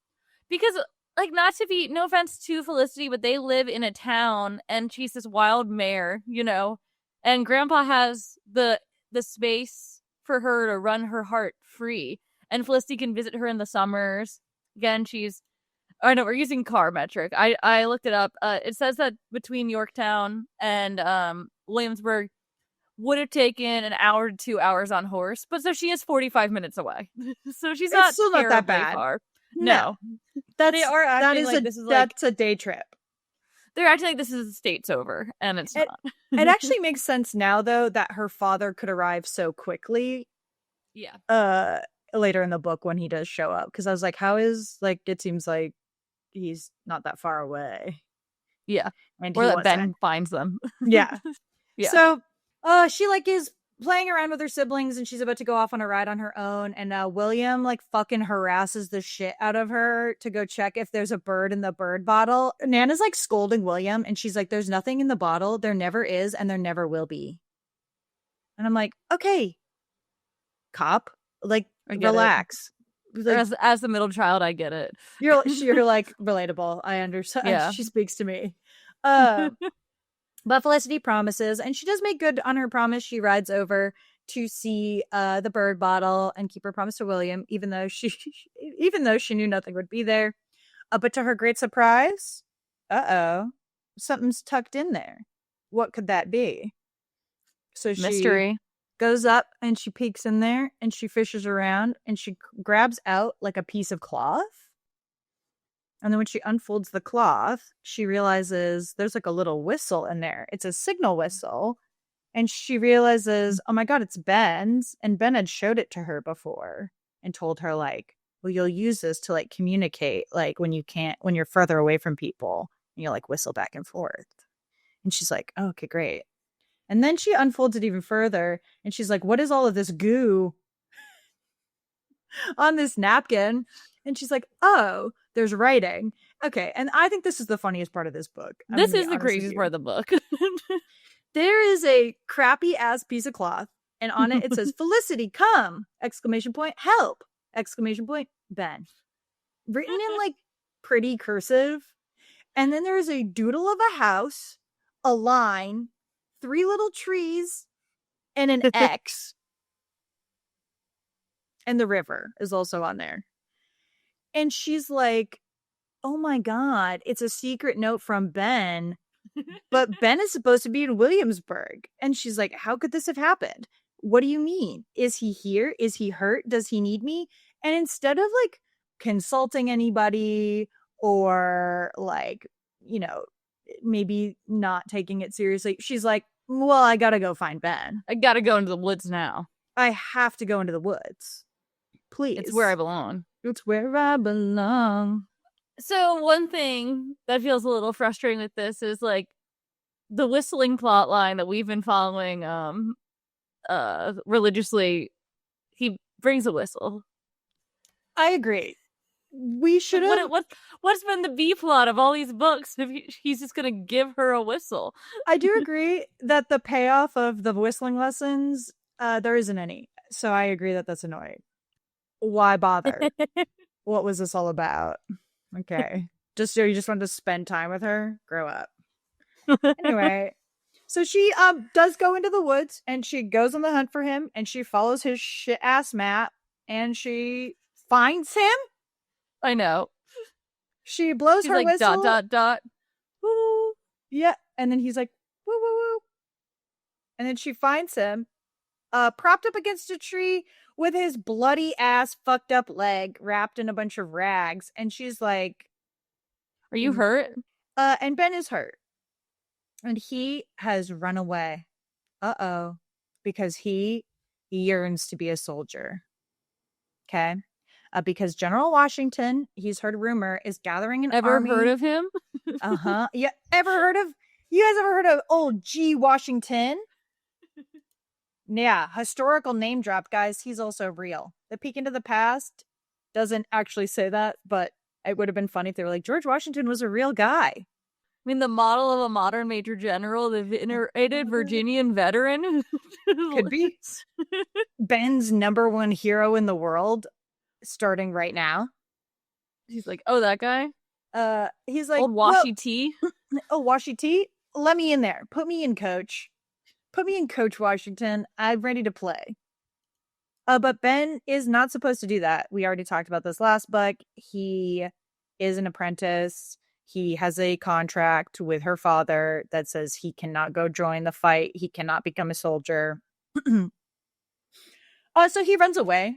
because like not to be, no offense to Felicity, but they live in a town and she's this wild mare, you know, and Grandpa has the space for her to run her heart free. And Felicity can visit her in the summers. Again, we're using car metric. I looked it up. It says that between Yorktown and Williamsburg would have taken an hour to 2 hours on horse. But so she is 45 minutes away. So she's not that bad. Far. No. They are acting like this is like... That's a day trip. They're acting like this is the state's over, and it's not. It actually makes sense now, though, that her father could arrive so quickly. Yeah. Later in the book when he does show up. Because I was like, how is, like, it seems like he's not that far away. Yeah. And or that Ben finds them. Yeah. Yeah. So she, like, is playing around with her siblings, and she's about to go off on a ride on her own, and William, like, fucking harasses the shit out of her to go check if there's a bird in the bird bottle. Nana's, like, scolding William, and she's like, there's nothing in the bottle. There never is, and there never will be. And I'm like, okay, cop, like, relax. Like, as the middle child, I get it. You're like, relatable. I understand. Yeah. She speaks to me. But Felicity promises, and she does make good on her promise. She rides over to see the bird bottle and keep her promise to William, even though she knew nothing would be there. But to her great surprise, something's tucked in there. What could that be? So mystery. She goes up and she peeks in there and she fishes around and she grabs out like a piece of cloth. And then when she unfolds the cloth, she realizes there's like a little whistle in there. It's a signal whistle. And she realizes, oh my God, it's Ben's. And Ben had showed it to her before and told her, like, well, you'll use this to, like, communicate, like, when you're further away from people, and you'll, like, whistle back and forth. And she's like, oh, okay, great. And then she unfolds it even further. And she's like, what is all of this goo on this napkin? And she's like, oh, there's writing. Okay. And I think this is the funniest part of this book. This is the craziest part of the book. There is a crappy ass piece of cloth, and on it says, Felicity, come! Exclamation point, help! Exclamation point, Ben. Written in, like, pretty cursive. And then there's a doodle of a house, a line, 3 little trees, and an X. And the river is also on there. And she's like, oh my God, it's a secret note from Ben. But Ben is supposed to be in Williamsburg. And she's like, how could this have happened? What do you mean? Is he here? Is he hurt? Does he need me? And instead of, like, consulting anybody or, like, you know, maybe not taking it seriously, she's like, well, I gotta go find Ben. I gotta go into the woods now. I have to go into the woods. Please. It's where I belong. It's where I belong. So one thing that feels a little frustrating with this is, like, the whistling plot line that we've been following religiously. He brings a whistle. I agree. We should have... What's been the B plot of all these books if he's just going to give her a whistle? I do agree that the payoff of the whistling lessons, there isn't any. So I agree that that's annoying. Why bother? What was this all about? Okay. You just wanted to spend time with her? Grow up. Anyway, so she does go into the woods and she goes on the hunt for him and she follows his shit ass map and she finds him. I know. She blows her like, whistle. ... Woo. Yeah. And then he's like, woo, woo, woo. And then she finds him propped up against a tree with his bloody ass fucked up leg wrapped in a bunch of rags. And she's like, are you hurt? And Ben is hurt. And he has run away. Uh-oh. Because he yearns to be a soldier. Okay? Because General Washington, he's heard a rumor, is gathering an army. Ever heard of him? Uh-huh. Yeah. You guys ever heard of old G. Washington? Yeah, historical name drop, guys. He's also real. The peek into the past doesn't actually say that, but it would have been funny if they were like, George Washington was a real guy. I mean, the model of a modern major general, the venerated Virginian veteran. Could be. Ben's #1 hero in the world, starting right now. He's like, oh, that guy? He's like, old Washy T. Oh, Washy T? Let me in there. Put me in, coach. Put me in, Coach Washington. I'm ready to play. But Ben is not supposed to do that. We already talked about this last book. He is an apprentice. He has a contract with her father that says he cannot go join the fight. He cannot become a soldier. So he runs away.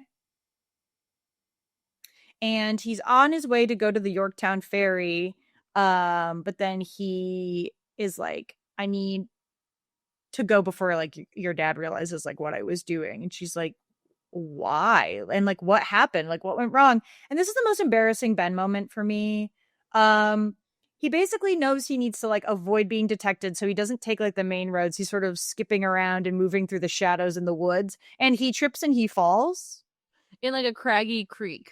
and he's on his way to go to the Yorktown ferry. But then he is like, I need to go before like your dad realizes like what I was doing. And she's like, why? And like, what happened? Like, what went wrong? And this is the most embarrassing Ben moment for me. He basically knows he needs to like avoid being detected, so he doesn't take like the main roads. He's sort of skipping around and moving through the shadows in the woods, and he trips and he falls in like a craggy creek.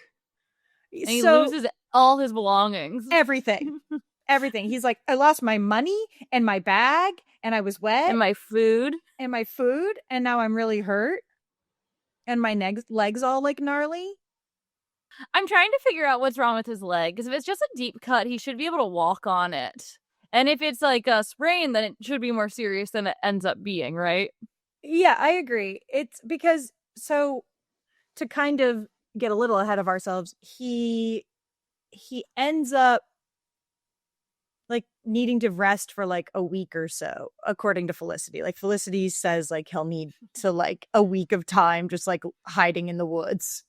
And he so loses all his belongings. Everything. He's like, I lost my money and my bag, and I was wet, and my food, and now I'm really hurt, and my legs all like gnarly. I'm trying to figure out what's wrong with his leg, because if it's just a deep cut, he should be able to walk on it. And if it's like a sprain, then it should be more serious than it ends up being, right? Yeah, I agree. It's because, so to kind of get a little ahead of ourselves, he ends up like needing to rest for like a week or so, according to Felicity. Like Felicity says like he'll need to like a week of time just like hiding in the woods.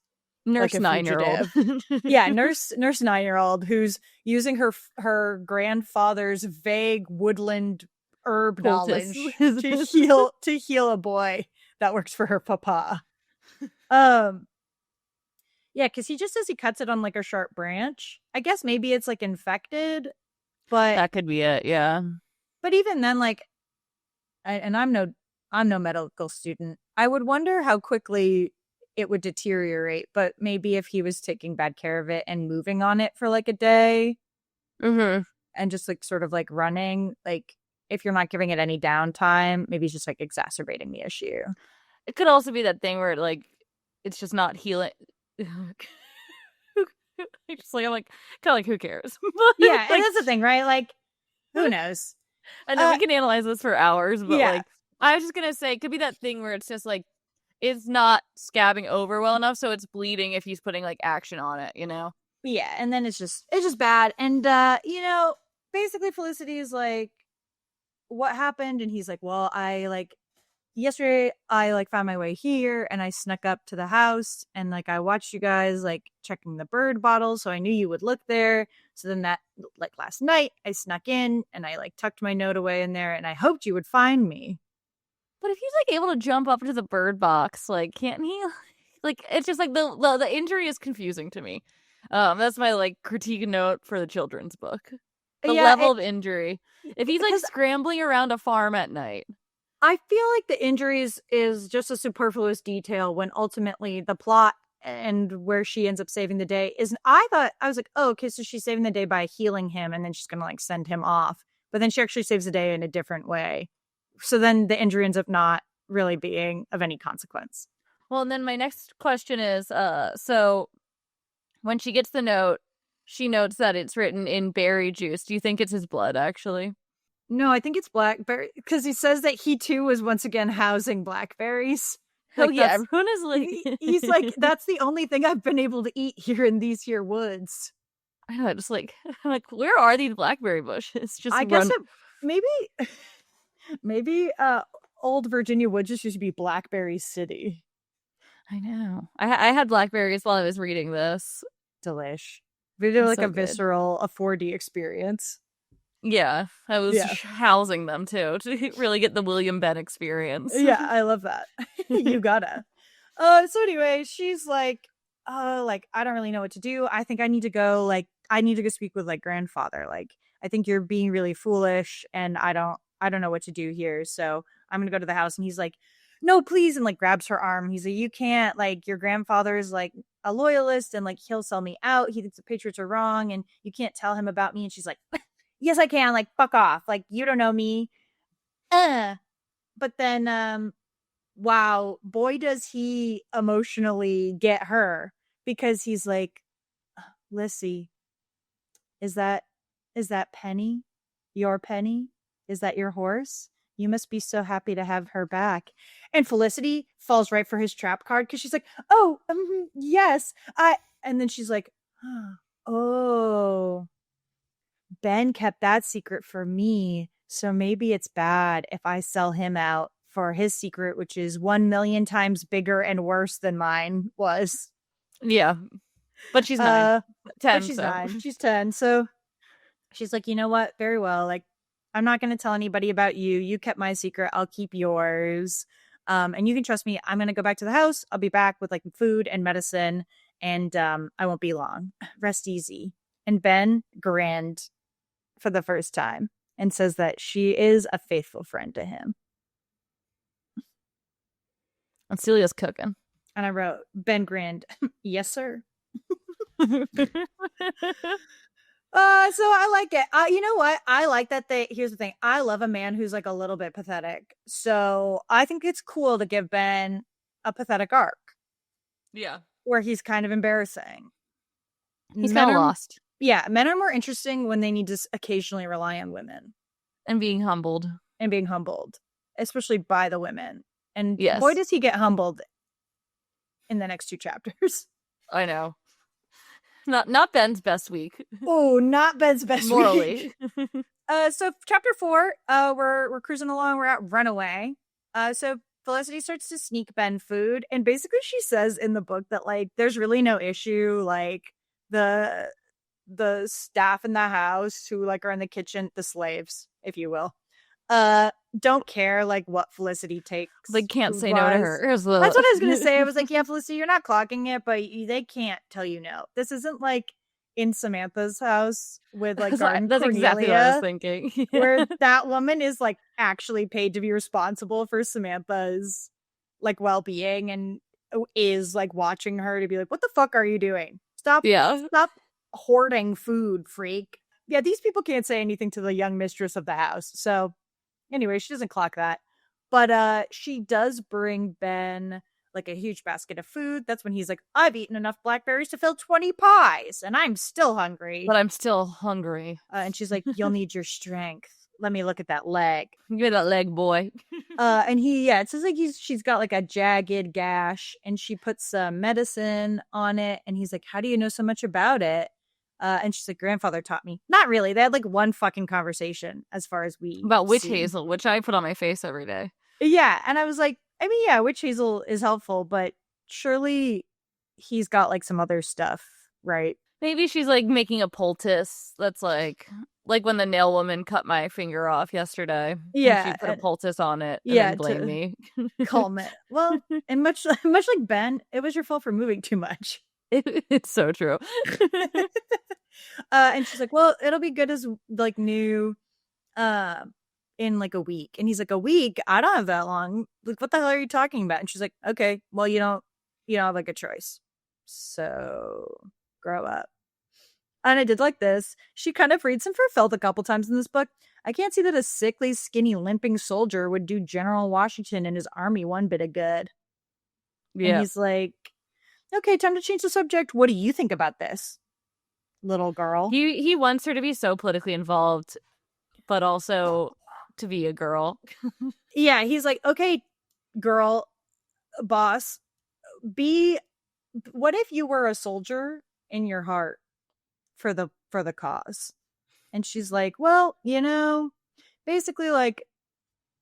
Nurse like 9-year-old. Yeah, nurse 9-year-old who's using her grandfather's vague woodland herb knowledge to heal a boy that works for her papa. Yeah, because he just says he cuts it on like a sharp branch. I guess maybe it's like infected, but that could be it. Yeah, but even then, like, I'm no medical student. I would wonder how quickly it would deteriorate, but maybe if he was taking bad care of it and moving on it for like a day, and just like sort of like running, like if you're not giving it any downtime, maybe it's just like exacerbating the issue. It could also be that thing where like it's just not healing. I'm like kind of like, who cares? Yeah, like, and that's the thing, right? Like, who knows? I know we can analyze this for hours, but yeah. Like I was just gonna say, it could be that thing where it's just like it's not scabbing over well enough, so it's bleeding if he's putting like action on it, you know? Yeah, and then it's just bad. And you know, basically Felicity is like, what happened? And he's like, well, I like yesterday I like found my way here and I snuck up to the house and like I watched you guys like checking the bird bottle, so I knew you would look there. So then that like last night I snuck in and I like tucked my note away in there and I hoped you would find me. But if he's like able to jump up to the bird box, like can't he? Like it's just like the injury is confusing to me. That's my like critique note for the children's book. The level of injury. If he's like scrambling around a farm at night. I feel like the injuries is just a superfluous detail when ultimately the plot and where she ends up saving the day is. I was like, oh, okay, so she's saving the day by healing him and then she's gonna like send him off. But then she actually saves the day in a different way. So then the injury ends up not really being of any consequence. Well, and then my next question is, so when she gets the note, she notes that it's written in berry juice. Do you think it's his blood, actually? No, I think it's blackberry, because he says that he too was once again housing blackberries. Like, oh yeah, everyone is like... he's like, that's the only thing I've been able to eat here in these here woods. I know, just like, I'm like, where are these blackberry bushes? Just I guess maybe old Virginia would just used to be Blackberry City. I know. I had blackberries while I was reading this. Delish. They're like so a visceral, a 4D experience. Yeah, I was housing them too to really get the William Benn experience. Yeah, I love that. You gotta. So anyway, she's like, like I don't really know what to do. I think I need to go. Like, I need to go speak with like grandfather. Like, I think you're being really foolish, and I don't know what to do here. So I'm gonna go to the house. And he's like, no, please, and like grabs her arm. He's like, you can't. Like, your grandfather is like a loyalist, and like he'll sell me out. He thinks the Patriots are wrong, and you can't tell him about me. And she's like, yes, I can. Like, fuck off. Like, you don't know me. But then, wow, boy, does he emotionally get her, because he's like, Lissy, is that Penny? Your Penny? Is that your horse? You must be so happy to have her back. And Felicity falls right for his trap card, because she's like, oh, yes. And then she's like, oh, Ben kept that secret for me, so maybe it's bad if I sell him out for his secret, which is 1 million times bigger and worse than mine was. Yeah. But she's 9. 10, but she's so. 9. She's 10. So she's like, you know what? Very well. Like, I'm not going to tell anybody about you. You kept my secret. I'll keep yours. And you can trust me. I'm going to go back to the house. I'll be back with like food and medicine. And I won't be long. Rest easy. And Ben grinned for the first time and says that she is a faithful friend to him. And Celia's cooking. And I wrote, Ben grinned. Yes, sir. So I like it. You know what? I like that here's the thing. I love a man who's like a little bit pathetic. So I think it's cool to give Ben a pathetic arc. Yeah. Where he's kind of embarrassing. He's kind of lost. Yeah. Men are more interesting when they need to occasionally rely on women. And being humbled. Especially by the women. And yes. Boy, does he get humbled in the next 2 chapters. I know. Not Ben's best week. Oh, not Ben's best morally. Week. So chapter 4, we're cruising along. We're at Runaway. So Felicity starts to sneak Ben food, and basically she says in the book that like there's really no issue. Like the staff in the house who like are in the kitchen, the slaves, if you will, don't care like what Felicity takes. They can't say no to her. That's what I was gonna say. I was like, yeah, Felicity, you're not clocking it, but they can't tell you no. This isn't like in Samantha's house with like Garden That's Cornelia, exactly what I was thinking. where that woman is like actually paid to be responsible for Samantha's like well-being and is like watching her to be like, what the fuck are you doing? Stop hoarding food, freak. Yeah, these people can't say anything to the young mistress of the house. So anyway, she doesn't clock that. But she does bring Ben like a huge basket of food. That's when he's like, I've eaten enough blackberries to fill 20 pies and I'm still hungry. But I'm still hungry. And she's like, you'll need your strength. Let me look at that leg. Give me that leg, boy. And it says like she's got like a jagged gash and she puts some medicine on it. And he's like, how do you know so much about it? And she's like, grandfather taught me. Not really. They had like one fucking conversation as far as we about witch hazel, which I put on my face every day. Yeah. And I was like, I mean, yeah, witch hazel is helpful, but surely he's got like some other stuff, right? Maybe she's like making a poultice that's like when the nail woman cut my finger off yesterday. Yeah. And she put a poultice on it and then blamed me. Calm it. Well, and much like Ben, it was your fault for moving too much. It's so true. And she's like, well, it'll be good as like new in like a week. And he's like, a week? I don't have that long. Like, what the hell are you talking about? And she's like, okay, well, you don't have like a choice. So grow up. And I did like this. She kind of reads him for filth a couple times in this book. I can't see that a sickly, skinny, limping soldier would do General Washington and his army one bit of good. Yeah. And he's like, okay, time to change the subject. What do you think about this, little girl? He wants her to be so politically involved, but also to be a girl. Yeah, he's like, okay, girl, boss, what if you were a soldier in your heart for the cause? And she's like, well, basically like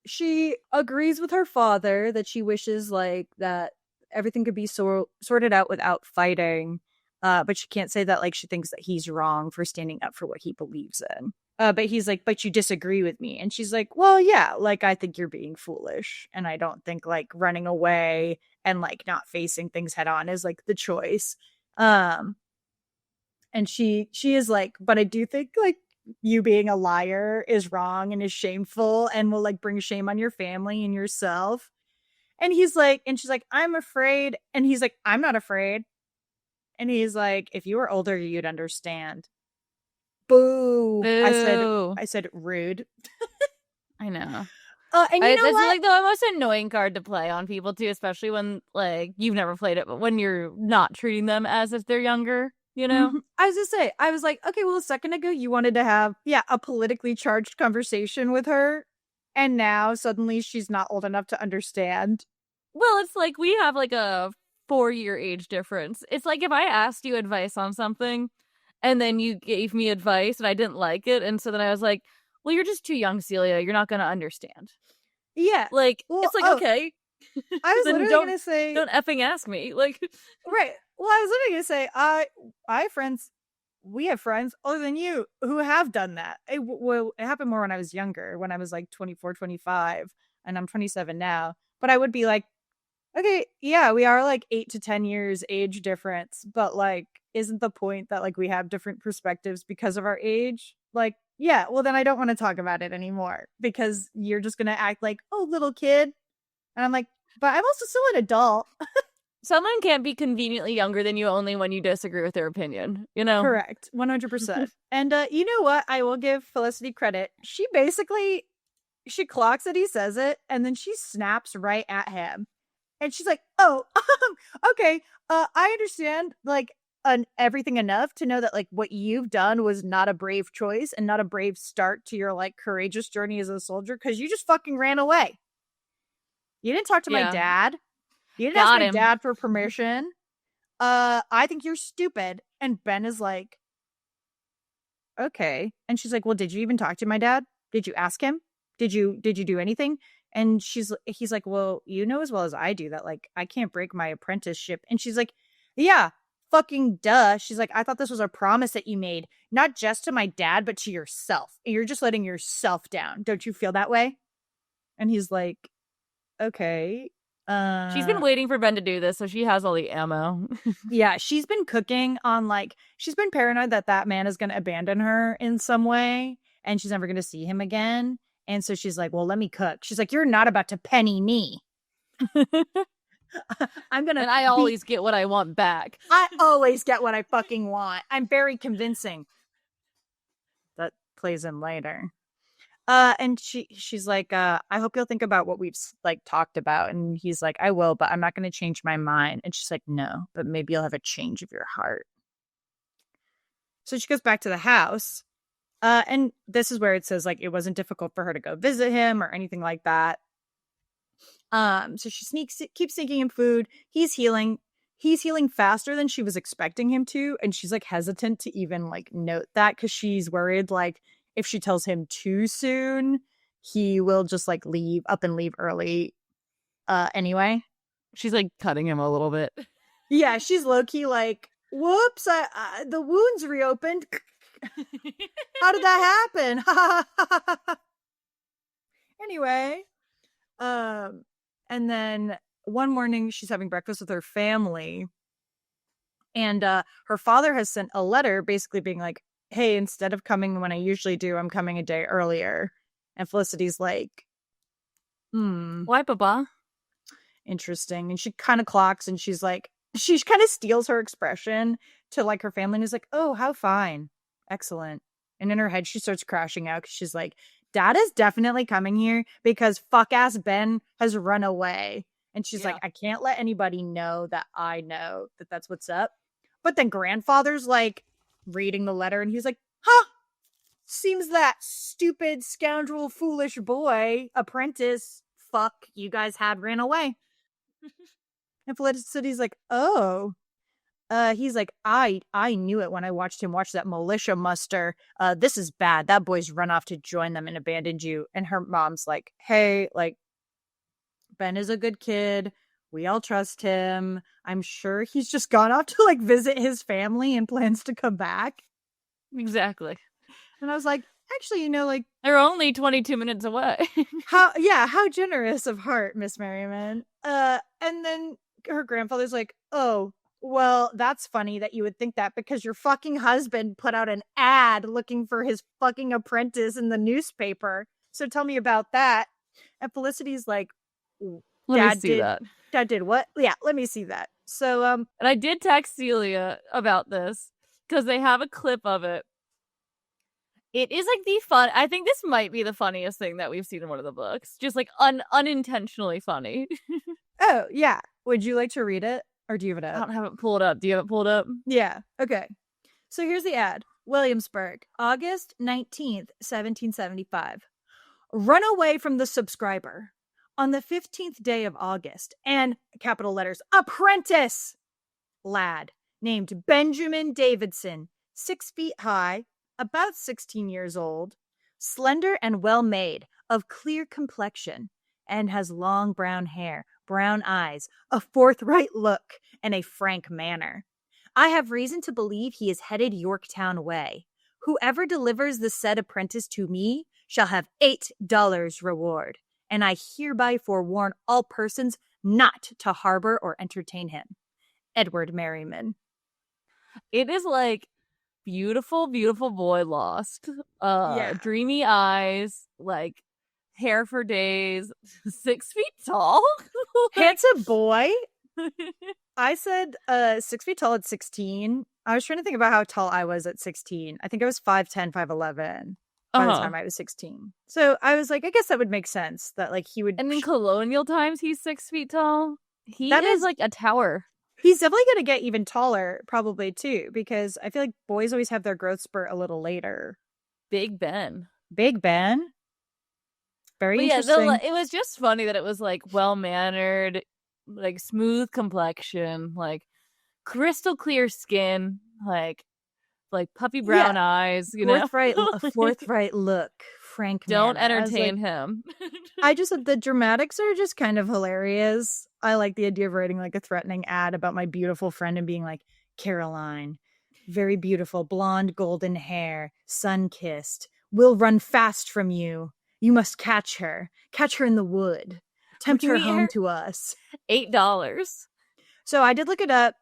she agrees with her father that she wishes like that everything could be sorted out without fighting. But she can't say that like she thinks that he's wrong for standing up for what he believes in. But he's like, but you disagree with me. And she's like, well, yeah, like I think you're being foolish. And I don't think like running away and like not facing things head on is like the choice. And she is like, but I do think like you being a liar is wrong and is shameful and will like bring shame on your family and yourself. And he's like, and she's like, I'm afraid. And he's like, I'm not afraid. And he's like, if you were older, you'd understand. Boo. Boo. I said rude. I know. And you know that's what? like the most annoying card to play on people too, especially when like you've never played it, but when you're not treating them as if they're younger, Mm-hmm. I was just say, I was like, okay, well, a second ago you wanted to have a politically charged conversation with her, and now suddenly she's not old enough to understand. Well, it's like we have like a 4-year age difference. It's like if I asked you advice on something and then you gave me advice and I didn't like it, and so then I was like, well, you're just too young, Celia, you're not gonna understand. Yeah. Like, well, it's like, okay. I was literally gonna say, don't effing ask me. Like, right. Well, I was literally going to say, I have friends, we have friends other than you who have done that. It happened more when I was younger, when I was like 24, 25, and I'm 27 now. But I would be like, okay, yeah, we are like 8 to 10 years age difference, but like, isn't the point that like we have different perspectives because of our age? Like, yeah, well, then I don't want to talk about it anymore because you're just going to act like, oh, little kid. And I'm like, but I'm also still an adult. Someone can't be conveniently younger than you only when you disagree with their opinion, you know? Correct. 100%. And you know what? I will give Felicity credit. She basically, she clocks it, he says it, and then she snaps right at him. And she's like, oh, okay. I understand like everything enough to know that like what you've done was not a brave choice and not a brave start to your like courageous journey as a soldier because you just fucking ran away. You didn't talk to my dad. You didn't ask my dad for permission. I think you're stupid. And Ben is like, okay. And she's like, well, did you even talk to my dad? Did you ask him? Did you do anything? And he's like, well, you know as well as I do that like I can't break my apprenticeship. And she's like, yeah, fucking duh. She's like, I thought this was a promise that you made, not just to my dad, but to yourself. And you're just letting yourself down. Don't you feel that way? And he's like, okay. She's been waiting for Ben to do this, so she has all the ammo. Yeah, she's been cooking on like, she's been paranoid that man is going to abandon her in some way and she's never going to see him again. And so she's like, well, let me cook. She's like, you're not about to penny me. I'm going to. And I always get what I want back. I always get what I fucking want. I'm very convincing. That plays in later. And she's like, I hope you'll think about what we've like talked about. And he's like, I will, but I'm not going to change my mind. And she's like, no, but maybe you'll have a change of your heart. So she goes back to the house. And this is where it says like it wasn't difficult for her to go visit him or anything like that. So she keeps sneaking him food. He's healing faster than she was expecting him to, and she's like hesitant to even like note that because she's worried like if she tells him too soon, he will just like leave early. Anyway, she's like cutting him a little bit. Yeah, she's low key like, whoops, the wound's reopened. How did that happen? Anyway, and then one morning she's having breakfast with her family, and her father has sent a letter basically being like, hey, instead of coming when I usually do, I'm coming a day earlier. And Felicity's like, why, Papa? Interesting. And she kind of clocks and she's like, she kind of steals her expression to like her family and is like, oh, how fine. Excellent. And in her head, she starts crashing out because she's like, Dad is definitely coming here because fuck ass Ben has run away. And she's like, I can't let anybody know that I know that that's what's up. But then grandfather's like reading the letter and he's like, huh, seems that stupid scoundrel foolish boy apprentice fuck you guys had ran away. And Felicity's like, oh. He's like, I knew it when I watched him watch that militia muster. This is bad. That boy's run off to join them and abandoned you. And her mom's like, hey, like, Ben is a good kid. We all trust him. I'm sure he's just gone off to like visit his family and plans to come back. Exactly. And I was like, actually, you know, like, they're only 22 minutes away. how generous of heart, Miss Merriman. And then her grandfather's like, oh, well, that's funny that you would think that because your fucking husband put out an ad looking for his fucking apprentice in the newspaper. So tell me about that. And Felicity's like, let me see that. Dad did what? Yeah, let me see that. So, and I did text Celia about this because they have a clip of it. It is like I think this might be the funniest thing that we've seen in one of the books. Just like unintentionally funny. Oh, yeah. Would you like to read it? Or do you have it up? I don't have it pulled up. Do you have it pulled up? Yeah. Okay. So here's the ad. Williamsburg, August 19th, 1775. Run away from the subscriber. On the 15th day of August, and capital letters, apprentice lad named Benjamin Davidson, 6 feet high, about 16 years old, slender and well made, of clear complexion, and has long brown hair, brown eyes, a forthright look, and a frank manner. I have reason to believe he is headed Yorktown way. Whoever delivers the said apprentice to me shall have $8 reward, and I hereby forewarn all persons not to harbor or entertain him. Edward Merriman. It is like beautiful, beautiful boy lost. Dreamy eyes, like hair for days, 6 feet tall. Handsome boy. I said 6 feet tall at 16. I was trying to think about how tall I was at 16. I think I was 5'10", 5'11" by the time I was 16. So I was like, I guess that would make sense that like he would. And in colonial times, he's 6 feet tall. That is like a tower. He's definitely going to get even taller, probably too, because I feel like boys always have their growth spurt a little later. Big Ben. Very interesting. Yeah, it was just funny that it was like well-mannered, like smooth complexion, like crystal clear skin, like puppy brown eyes, you know? A forthright look, frank Don't manner. entertain him. The dramatics are just kind of hilarious. I like the idea of writing like a threatening ad about my beautiful friend and being like, Caroline, very beautiful, blonde, golden hair, sun-kissed, will run fast from you. You must catch her in the wood, tempt her home to us. $8. So I did look it up.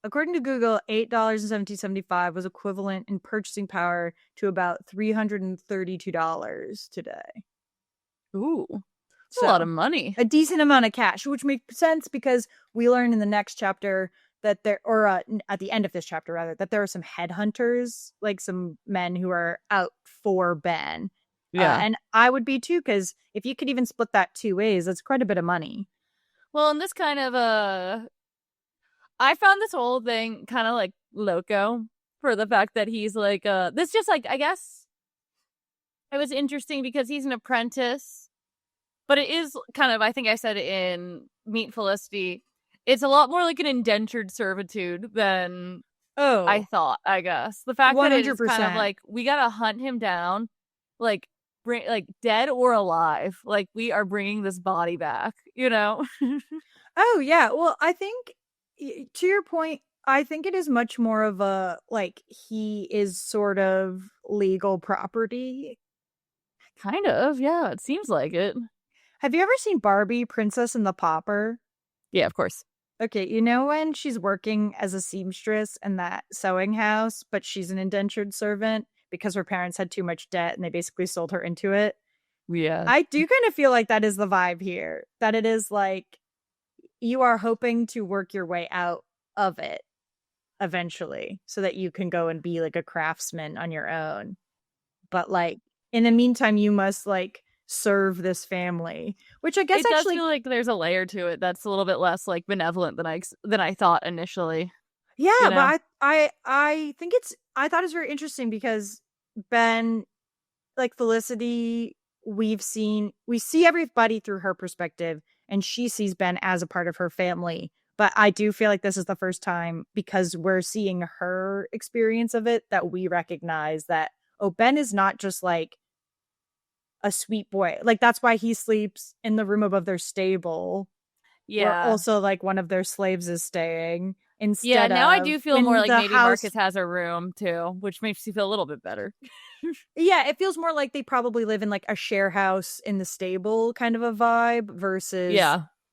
According to Google, $8.75 was equivalent in purchasing power to about $332 today. Ooh, that's a lot of money. A decent amount of cash, which makes sense because we learn in the next chapter that at the end of this chapter rather, that there are some headhunters, like some men who are out for Ben. Yeah. And I would be too, because if you could even split that 2 ways, that's quite a bit of money. Well, and this kind of I found this whole thing kind of like loco for the fact that he's like this just like, I guess it was interesting because he's an apprentice, but it is kind of, I think I said in Meet Felicity, it's a lot more like an indentured servitude than I thought, I guess. The fact 100%. That it's kind of like we gotta hunt him down, like dead or alive, like we are bringing this body back, you know? Oh yeah, well I think to your point, I think it is much more of a like he is sort of legal property. Kind of, yeah, it seems like it. Have you ever seen Barbie, Princess and the Pauper? Yeah, of course. Okay, you know when she's working as a seamstress in that sewing house, but she's an indentured servant because her parents had too much debt and they basically sold her into it? Yeah. I do kind of feel like that is the vibe here. That it is like you are hoping to work your way out of it eventually so that you can go and be like a craftsman on your own. But like in the meantime, you must like serve this family, which I guess it actually does feel like there's a layer to it that's a little bit less like benevolent than I thought initially. Yeah, you know? But I think I thought it's very interesting because Ben, like Felicity, we see everybody through her perspective, and she sees Ben as a part of her family. But I do feel like this is the first time, because we're seeing her experience of it, that we recognize that, oh, Ben is not just like a sweet boy. Like that's why he sleeps in the room above their stable. Yeah. Where also like one of their slaves is staying. Instead now I do feel more like maybe Marcus has a room too, which makes you feel a little bit better. Yeah, it feels more like they probably live in like a share house in the stable kind of a vibe versus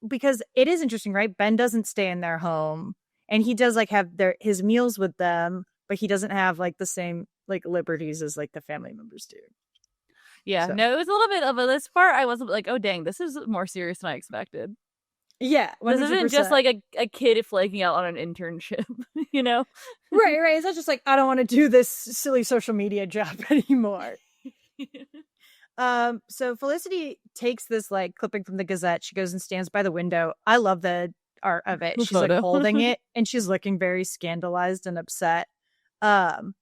because it is interesting, right? Ben doesn't stay in their home and he does like have his meals with them, but he doesn't have like the same like liberties as like the family members do. Yeah, so. No, it was a little bit of this part. I wasn't like, oh dang, this is more serious than I expected. Yeah, 100%. This isn't just like a kid flaking out on an internship, you know? Right. It's not just like, I don't want to do this silly social media job anymore. So Felicity takes this like clipping from the Gazette. She goes and stands by the window. I love the art of it. She's like holding it and she's looking very scandalized and upset. And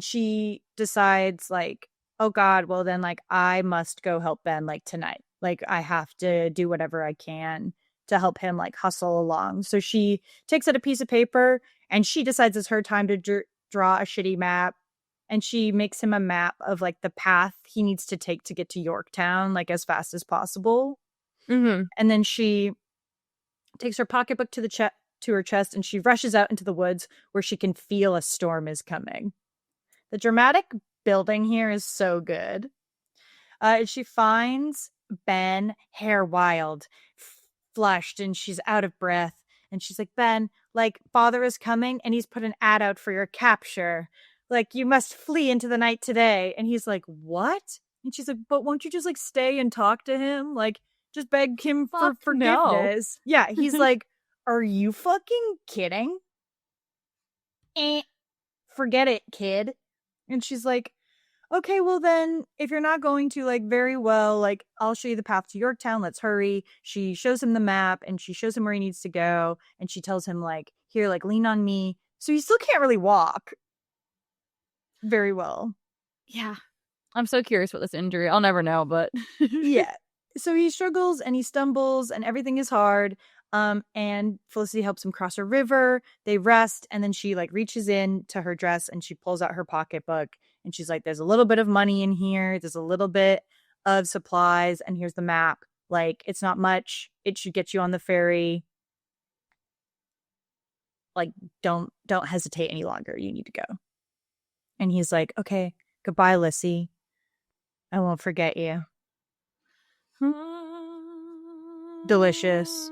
she decides like, oh God, well then like I must go help Ben like tonight. Like I have to do whatever I can to help him like hustle along. So she takes out a piece of paper and she decides it's her time to draw a shitty map. And she makes him a map of like the path he needs to take to get to Yorktown, like as fast as possible. Mm-hmm. And then she takes her pocketbook to her chest, and she rushes out into the woods where she can feel a storm is coming. The dramatic building here is so good. She finds Ben, hair wild, flushed, and she's out of breath. And she's like, Ben, like, father is coming, and he's put an ad out for your capture. Like, you must flee into the night today. And he's like, what? And she's like, but won't you just, like, stay and talk to him? Like, just beg him for forgiveness. No. Yeah, he's like, are you fucking kidding? Forget it, kid. And she's like, okay, well then, if you're not going to, like, very well, like, I'll show you the path to Yorktown. Let's hurry. She shows him the map, and she shows him where he needs to go. And she tells him, like, here, like, lean on me. So he still can't really walk very well. Yeah. I'm so curious about this injury. I'll never know, but... yeah. So he struggles, and he stumbles, and everything is hard. And Felicity helps him cross a river. They rest, and then she, like, reaches in to her dress, and she pulls out her pocketbook. And she's like, there's a little bit of money in here. There's a little bit of supplies. And here's the map. Like, it's not much. It should get you on the ferry. Like, don't hesitate any longer. You need to go. And he's like, okay, goodbye, Lissy. I won't forget you. Delicious.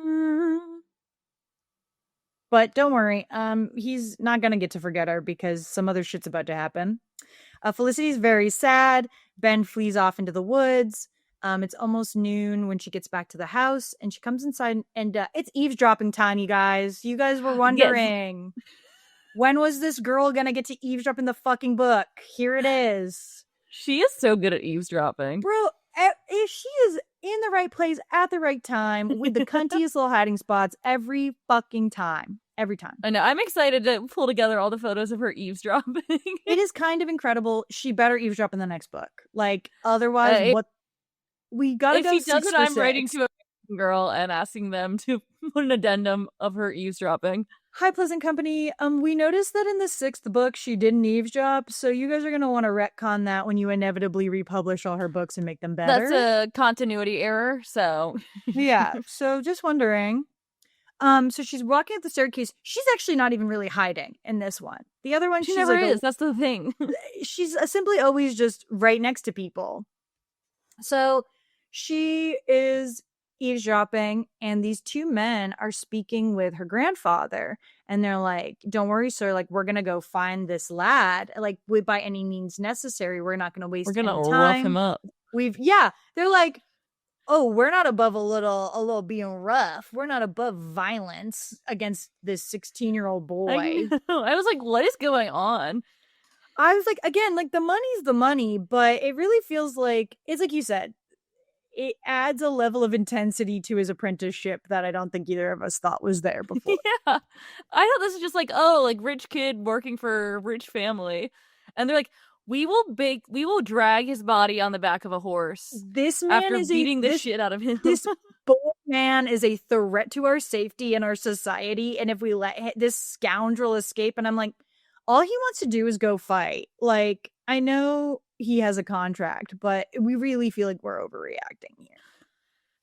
But don't worry. He's not going to get to forget her because some other shit's about to happen. Felicity's very sad. Ben flees off into the woods. It's almost noon when she gets back to the house, and she comes inside, and it's eavesdropping time, you guys. You guys were wondering, when was this girl gonna get to eavesdrop in the fucking book? Here it is. She is so good at eavesdropping. Bro, she is in the right place at the right time with the cuntiest little hiding spots every fucking time. Every time. I know. I'm excited to pull together all the photos of her eavesdropping. It is kind of incredible. She better eavesdrop in the next book. Like, otherwise, what? We gotta go. If she does it, I'm writing to a girl and asking them to put an addendum of her eavesdropping. Hi, Pleasant Company. We noticed that in the 6th book she didn't eavesdrop, so you guys are gonna want to retcon that when you inevitably republish all her books and make them better. That's a continuity error. So yeah. So just wondering. So she's walking up the staircase. She's actually not even really hiding in this one. The other one, she never like is. That's the thing. She's simply always just right next to people. So she is eavesdropping, and these two men are speaking with her grandfather, and they're like, don't worry, sir, like, we're gonna go find this lad, like, by any means necessary. We're not gonna waste any time. We're gonna rough him up. They're like, oh, we're not above a little being rough. We're not above violence against this 16-year-old boy. I was like, what is going on? I was like, again, like, the money's the money, but it really feels like, it's like you said, it adds a level of intensity to his apprenticeship that I don't think either of us thought was there before. Yeah. I thought this was just like, oh, like, rich kid working for rich family. And they're like, we will drag his body on the back of a horse. This man after is beating the shit out of him. This man is a threat to our safety and our society. And if we let this scoundrel escape, and I'm like, all he wants to do is go fight. Like, I know he has a contract, but we really feel like we're overreacting here.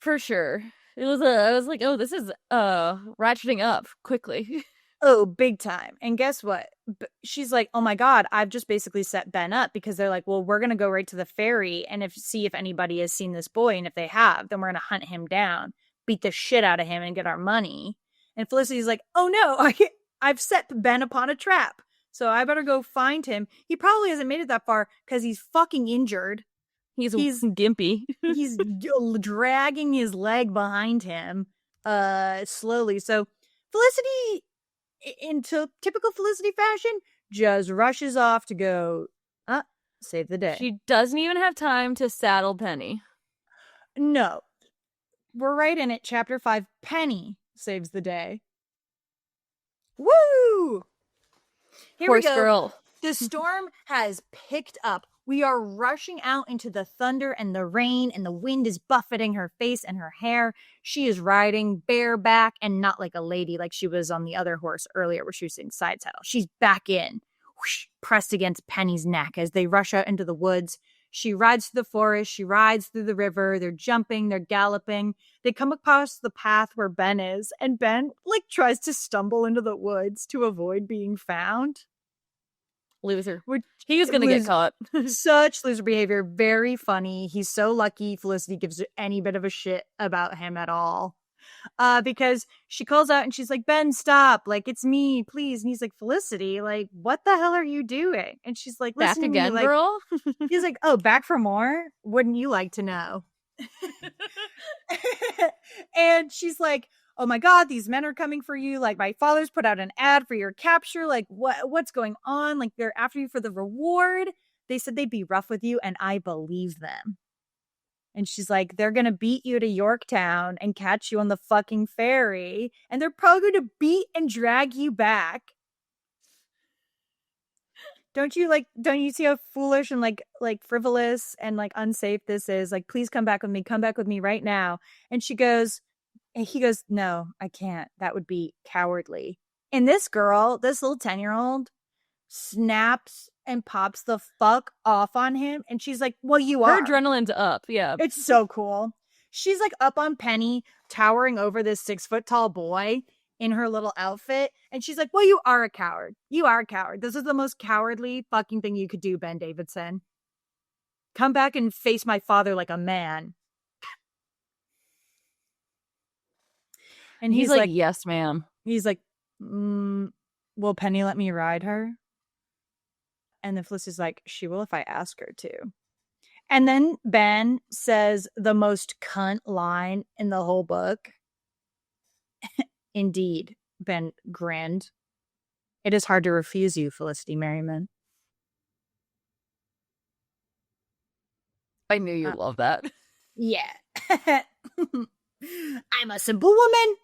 For sure. I was like, oh, this is ratcheting up quickly. Oh, big time. And guess what? She's like, oh my God, I've just basically set Ben up, because they're like, well, we're going to go right to the ferry and see if anybody has seen this boy. And if they have, then we're going to hunt him down, beat the shit out of him, and get our money. And Felicity's like, oh no, I've set Ben upon a trap. So I better go find him. He probably hasn't made it that far because he's fucking injured. He's gimpy. He's dragging his leg behind him slowly. So Felicity, in typical Felicity fashion, just rushes off to go save the day. She doesn't even have time to saddle Penny. No. We're right in it. Chapter 5, Penny saves the day. Woo! Here Horse we go. Girl. The storm has picked up. We are rushing out into the thunder and the rain, and the wind is buffeting her face and her hair. She is riding bareback and not like a lady like she was on the other horse earlier where she was sitting side saddle. She's back in, whoosh, pressed against Penny's neck as they rush out into the woods. She rides through the forest. She rides through the river. They're jumping. They're galloping. They come across the path where Ben is. And Ben, like, tries to stumble into the woods to avoid being found. Loser. He was going to get caught. Such loser behavior. Very funny. He's so lucky Felicity gives any bit of a shit about him at all. Because she calls out and she's like, Ben, stop. Like, it's me, please. And he's like, Felicity, like, what the hell are you doing? And she's like, listen back to again, me, like, girl. He's like, oh, back for more? Wouldn't you like to know? And she's like, oh my God, these men are coming for you. Like, my father's put out an ad for your capture. Like, what's going on? Like, they're after you for the reward. They said they'd be rough with you, and I believe them. And she's like, they're going to beat you to Yorktown and catch you on the fucking ferry. And they're probably going to beat and drag you back. Don't you see how foolish and like frivolous and like unsafe this is? Like, please come back with me. Come back with me right now. And he goes, no, I can't. That would be cowardly. And this little 10-year-old snaps and pops the fuck off on him. And she's like, well, her adrenaline's up. Yeah. It's so cool. She's like up on Penny, towering over this 6-foot-tall boy in her little outfit. And she's like, well, you are a coward. You are a coward. This is the most cowardly fucking thing you could do, Ben Davidson. Come back and face my father like a man. And he's like, yes, ma'am. He's like, will Penny let me ride her? And then Felicity's like, she will if I ask her to. And then Ben says the most cunt line in the whole book. Indeed, Ben grinned. It is hard to refuse you, Felicity Merriman. I knew you'd love that. Yeah. I'm a simple woman.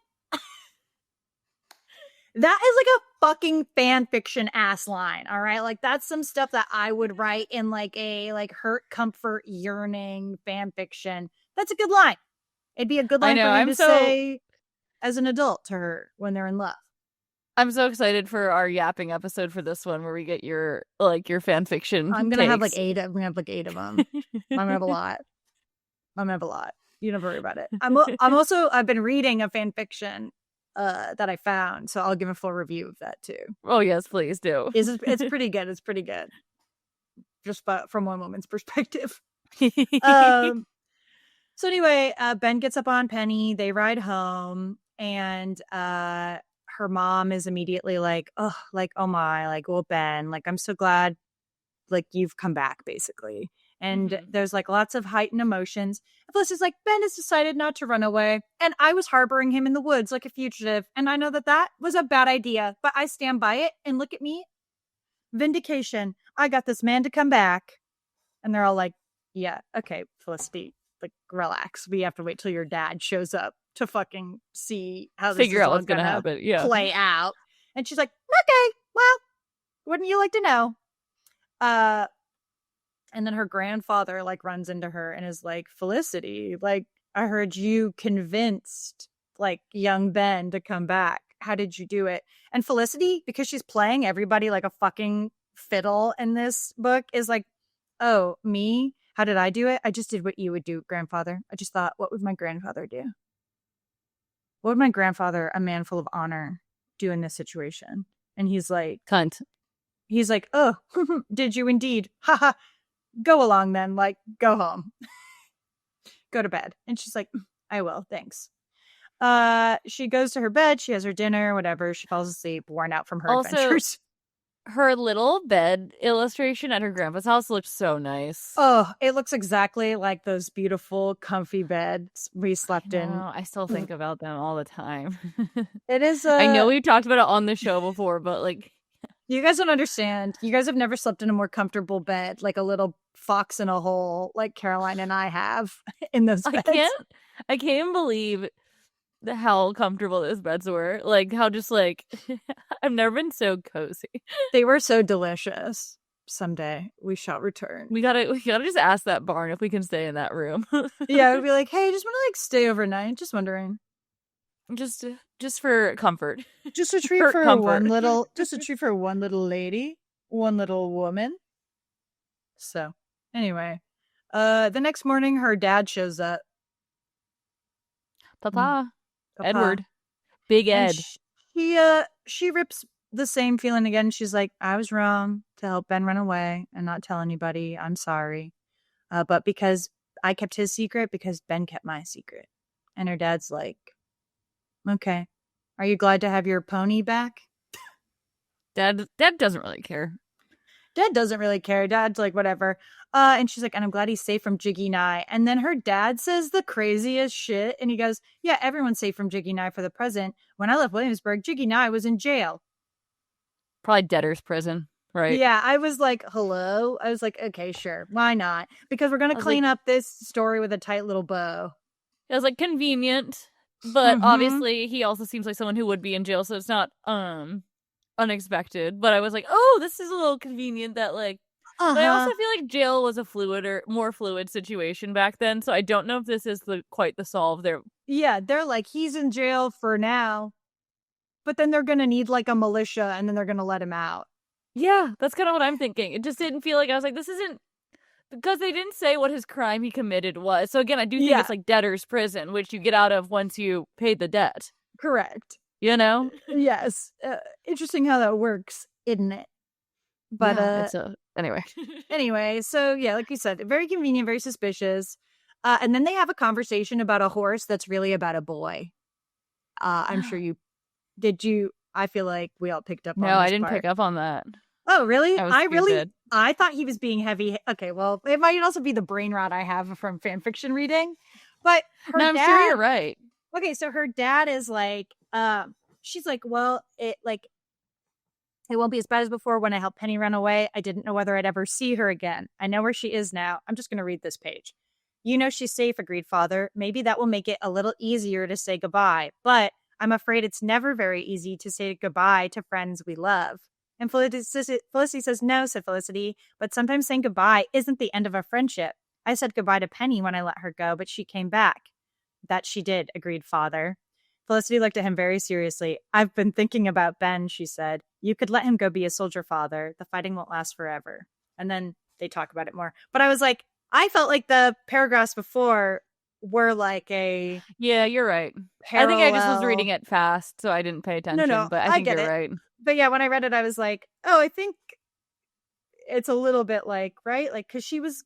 That is like a fucking fan fiction ass line, all right? Like, that's some stuff that I would write in like a like hurt, comfort, yearning fan fiction. That's a good line. It'd be a good line for you to say as an adult to her when they're in love. I'm so excited for our yapping episode for this one where we get your fan fiction. I'm gonna have like 8 of them. I'm gonna have a lot. You don't worry about it. I've been reading a fan fiction that I found, so I'll give a full review of that too. Oh yes, please do. It's pretty good. It's pretty good. Just from one woman's perspective. So anyway, Ben gets up on Penny. They ride home, and her mom is immediately like, oh my, like, well, Ben, like, I'm so glad, like, you've come back, basically. And there's like lots of heightened emotions. And Felicity's like, Ben has decided not to run away, and I was harboring him in the woods like a fugitive, and I know that was a bad idea, but I stand by it, and look at me. Vindication. I got this man to come back. And they're all like, yeah, okay, Felicity, like, relax. We have to wait till your dad shows up to fucking see how this figure out what's gonna happen. Yeah, play out. And she's like, okay, well, wouldn't you like to know? And then her grandfather like runs into her and is like, Felicity, like, I heard you convinced like young Ben to come back. How did you do it? And Felicity, because she's playing everybody like a fucking fiddle in this book, is like, oh, me? How did I do it? I just did what you would do, grandfather. I just thought, what would my grandfather do? What would my grandfather, a man full of honor, do in this situation? And he's like, cunt. He's like, oh, did you indeed? Haha. Go along then, like, go home. Go to bed. And she's like, I will, thanks. She goes to her bed, she has her dinner, whatever. She falls asleep, worn out from her adventures. Her little bed illustration at her grandpa's house looks so nice. Oh, it looks exactly like those beautiful, comfy beds we slept in. I still think about them all the time. It is. I know we've talked about it on the show before, but like, you guys don't understand. You guys have never slept in a more comfortable bed, like a little fox in a hole, like Caroline and I have in those beds. I can't believe how comfortable those beds were. Like, how just like I've never been so cozy. They were so delicious. Someday we shall return. We gotta just ask that barn if we can stay in that room. Yeah, we'd be like, hey, just want to like stay overnight. Just wondering. Just for comfort. Just a treat for one little lady, one little woman. So anyway, The next morning, her dad shows up. Papa. Edward. Big Ed. And she rips the same feeling again. She's like, I was wrong to help Ben run away and not tell anybody. I'm sorry. But because I kept his secret, because Ben kept my secret. And her dad's like, okay. Are you glad to have your pony back? Dad doesn't really care. Dad doesn't really care. Dad's like, whatever. And she's like, and I'm glad he's safe from Jiggy Nye. And then her dad says the craziest shit. And he goes, yeah, everyone's safe from Jiggy Nye for the present. When I left Williamsburg, Jiggy Nye was in jail. Probably debtor's prison, right? Yeah, I was like, hello? I was like, okay, sure. Why not? Because we're going to clean up this story with a tight little bow. It was like convenient, but obviously he also seems like someone who would be in jail. So it's not unexpected. But I was like, oh, this is a little convenient that like, but I also feel like jail was a more fluid situation back then. So I don't know if this is quite the solve there. Yeah, they're like, he's in jail for now, but then they're going to need like a militia and then they're going to let him out. Yeah, that's kind of what I'm thinking. It just didn't feel like, I was like, this isn't, because they didn't say what his crime he committed was. So again, I do think it's like debtor's prison, which you get out of once you pay the debt. Correct. You know? Yes. Interesting how that works, isn't it? But anyway. Anyway, so yeah, like you said, very convenient, very suspicious. And then they have a conversation about a horse that's really about a boy. I'm sure I feel like we all picked up on this. No, I didn't pick up on that. Oh, really? I thought he was being heavy. Okay, well, it might also be the brain rot I have from fan fiction reading. But I'm sure you're right. Okay, so her dad is like, she's like, well, it won't be as bad as before when I helped Penny run away. I didn't know whether I'd ever see her again. I know where she is now. I'm just going to read this page. You know she's safe, agreed Father. Maybe that will make it a little easier to say goodbye. But I'm afraid it's never very easy to say goodbye to friends we love. And Felicity says, no, said Felicity, but sometimes saying goodbye isn't the end of a friendship. I said goodbye to Penny when I let her go, but she came back. That she did, agreed Father. Felicity looked at him very seriously. I've been thinking about Ben, she said. You could let him go be a soldier, Father. The fighting won't last forever. And then they talk about it more. But I was like, I felt like the paragraphs before were like a... Yeah, you're right. Parallel... I think I just was reading it fast, so I didn't pay attention. No, but I think you're right. But yeah, when I read it, I was like, oh, I think it's a little bit like, right? Like, because she was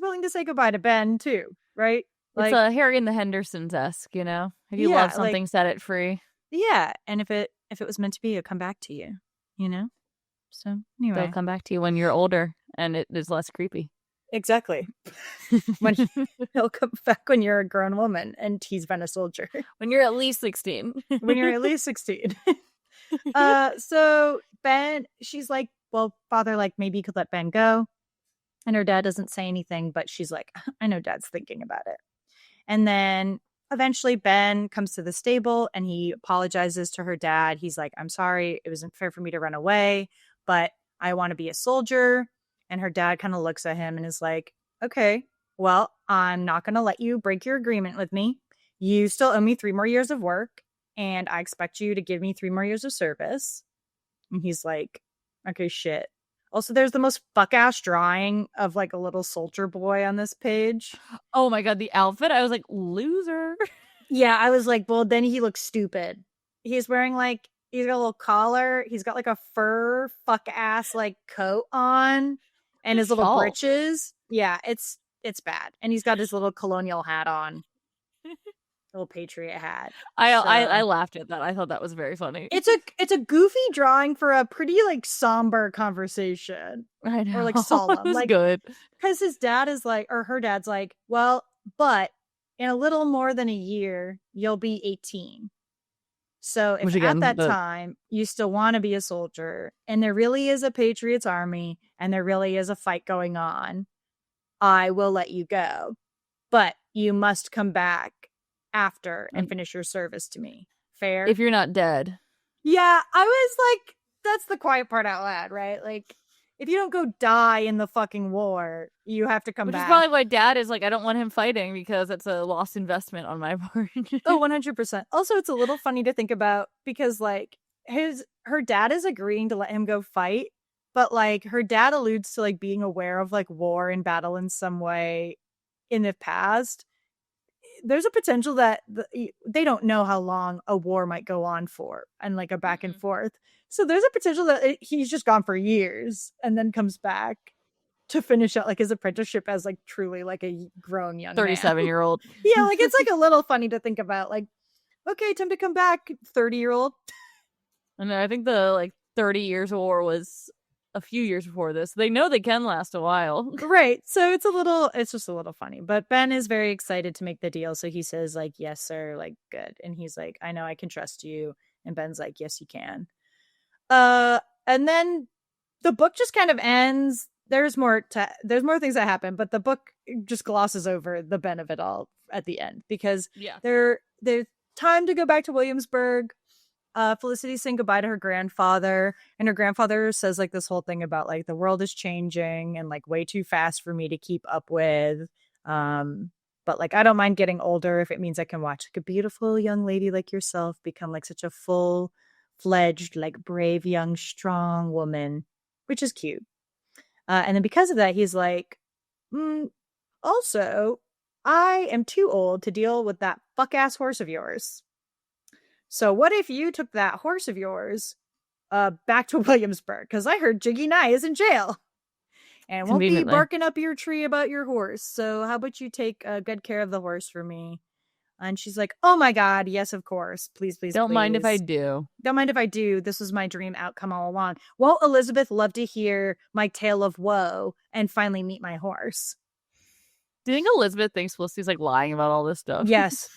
willing to say goodbye to Ben too, right? Like, it's a Harry and the Hendersons-esque, you know? If you love something, set it free. Yeah, and if it was meant to be, it'll come back to you, you know? So, anyway. They'll come back to you when you're older, and it is less creepy. Exactly. When he'll come back when you're a grown woman, and he's been a soldier. When you're at least 16. When you're at least 16. So, Ben, she's like, well, Father, like, maybe you could let Ben go. And her dad doesn't say anything, but she's like, I know Dad's thinking about it. And then eventually Ben comes to the stable and he apologizes to her dad. He's like, I'm sorry. It wasn't fair for me to run away, but I want to be a soldier. And her dad kind of looks at him and is like, okay, well, I'm not going to let you break your agreement with me. You still owe me 3 more years of work and I expect you to give me 3 more years of service. And he's like, okay, shit. Also, there's the most fuck-ass drawing of, like, a little soldier boy on this page. Oh, my God, the outfit? I was like, loser. Yeah, I was like, well, then he looks stupid. He's wearing, like, he's got a little collar. He's got, like, a fur fuck-ass, like, coat on. And his little breeches. Yeah, it's bad. And he's got his little colonial hat on. Little patriot hat. I laughed at that. I thought that was very funny. It's a goofy drawing for a pretty like somber conversation. I know. Or like solemn. It was like good. Because his dad is like, or her dad's like, well, but in a little more than a year, you'll be 18. So if at that time you still want to be a soldier and there really is a Patriots army and there really is a fight going on, I will let you go. But you must come back after and finish your service to me. Fair? If you're not dead. Yeah, I was like, that's the quiet part out loud, right? Like, if you don't go die in the fucking war, you have to come back. Which is probably why Dad is like, I don't want him fighting because it's a lost investment on my part. Oh, 100%. Also, it's a little funny to think about because like her dad is agreeing to let him go fight, but like her dad alludes to like being aware of like war and battle in some way in the past. There's a potential that they don't know how long a war might go on for and like a back and forth. So there's a potential that he's just gone for years and then comes back to finish out like his apprenticeship as like truly like a grown young 37-year-old. Yeah, like it's like a little funny to think about. Like, okay, time to come back, 30-year-old. And I think the like 30 years of war was a few years before this. They know they can last a while. Right. So it's just a little funny. But Ben is very excited to make the deal. So he says, like, yes, sir, like, good. And he's like, I know I can trust you. And Ben's like, yes, you can. And then the book just kind of ends. There's more things that happen, but the book just glosses over the Ben of it all at the end because there's time to go back to Williamsburg. Felicity saying goodbye to her grandfather, and her grandfather says like this whole thing about like the world is changing and like way too fast for me to keep up with. But like I don't mind getting older if it means I can watch like a beautiful young lady like yourself become like such a full-fledged, like brave, young, strong woman, which is cute. And then because of that, he's like, also, I am too old to deal with that fuck-ass horse of yours. So what if you took that horse of yours back to Williamsburg? Because I heard Jiggy Nye is in jail and won't be barking up your tree about your horse. So how about you take good care of the horse for me? And she's like, oh my God, yes, of course. Please, please, Don't mind if I do. Don't mind if I do. This was my dream outcome all along. Won't Elizabeth love to hear my tale of woe and finally meet my horse? Do you think Elizabeth thinks Felicity's like lying about all this stuff? Yes.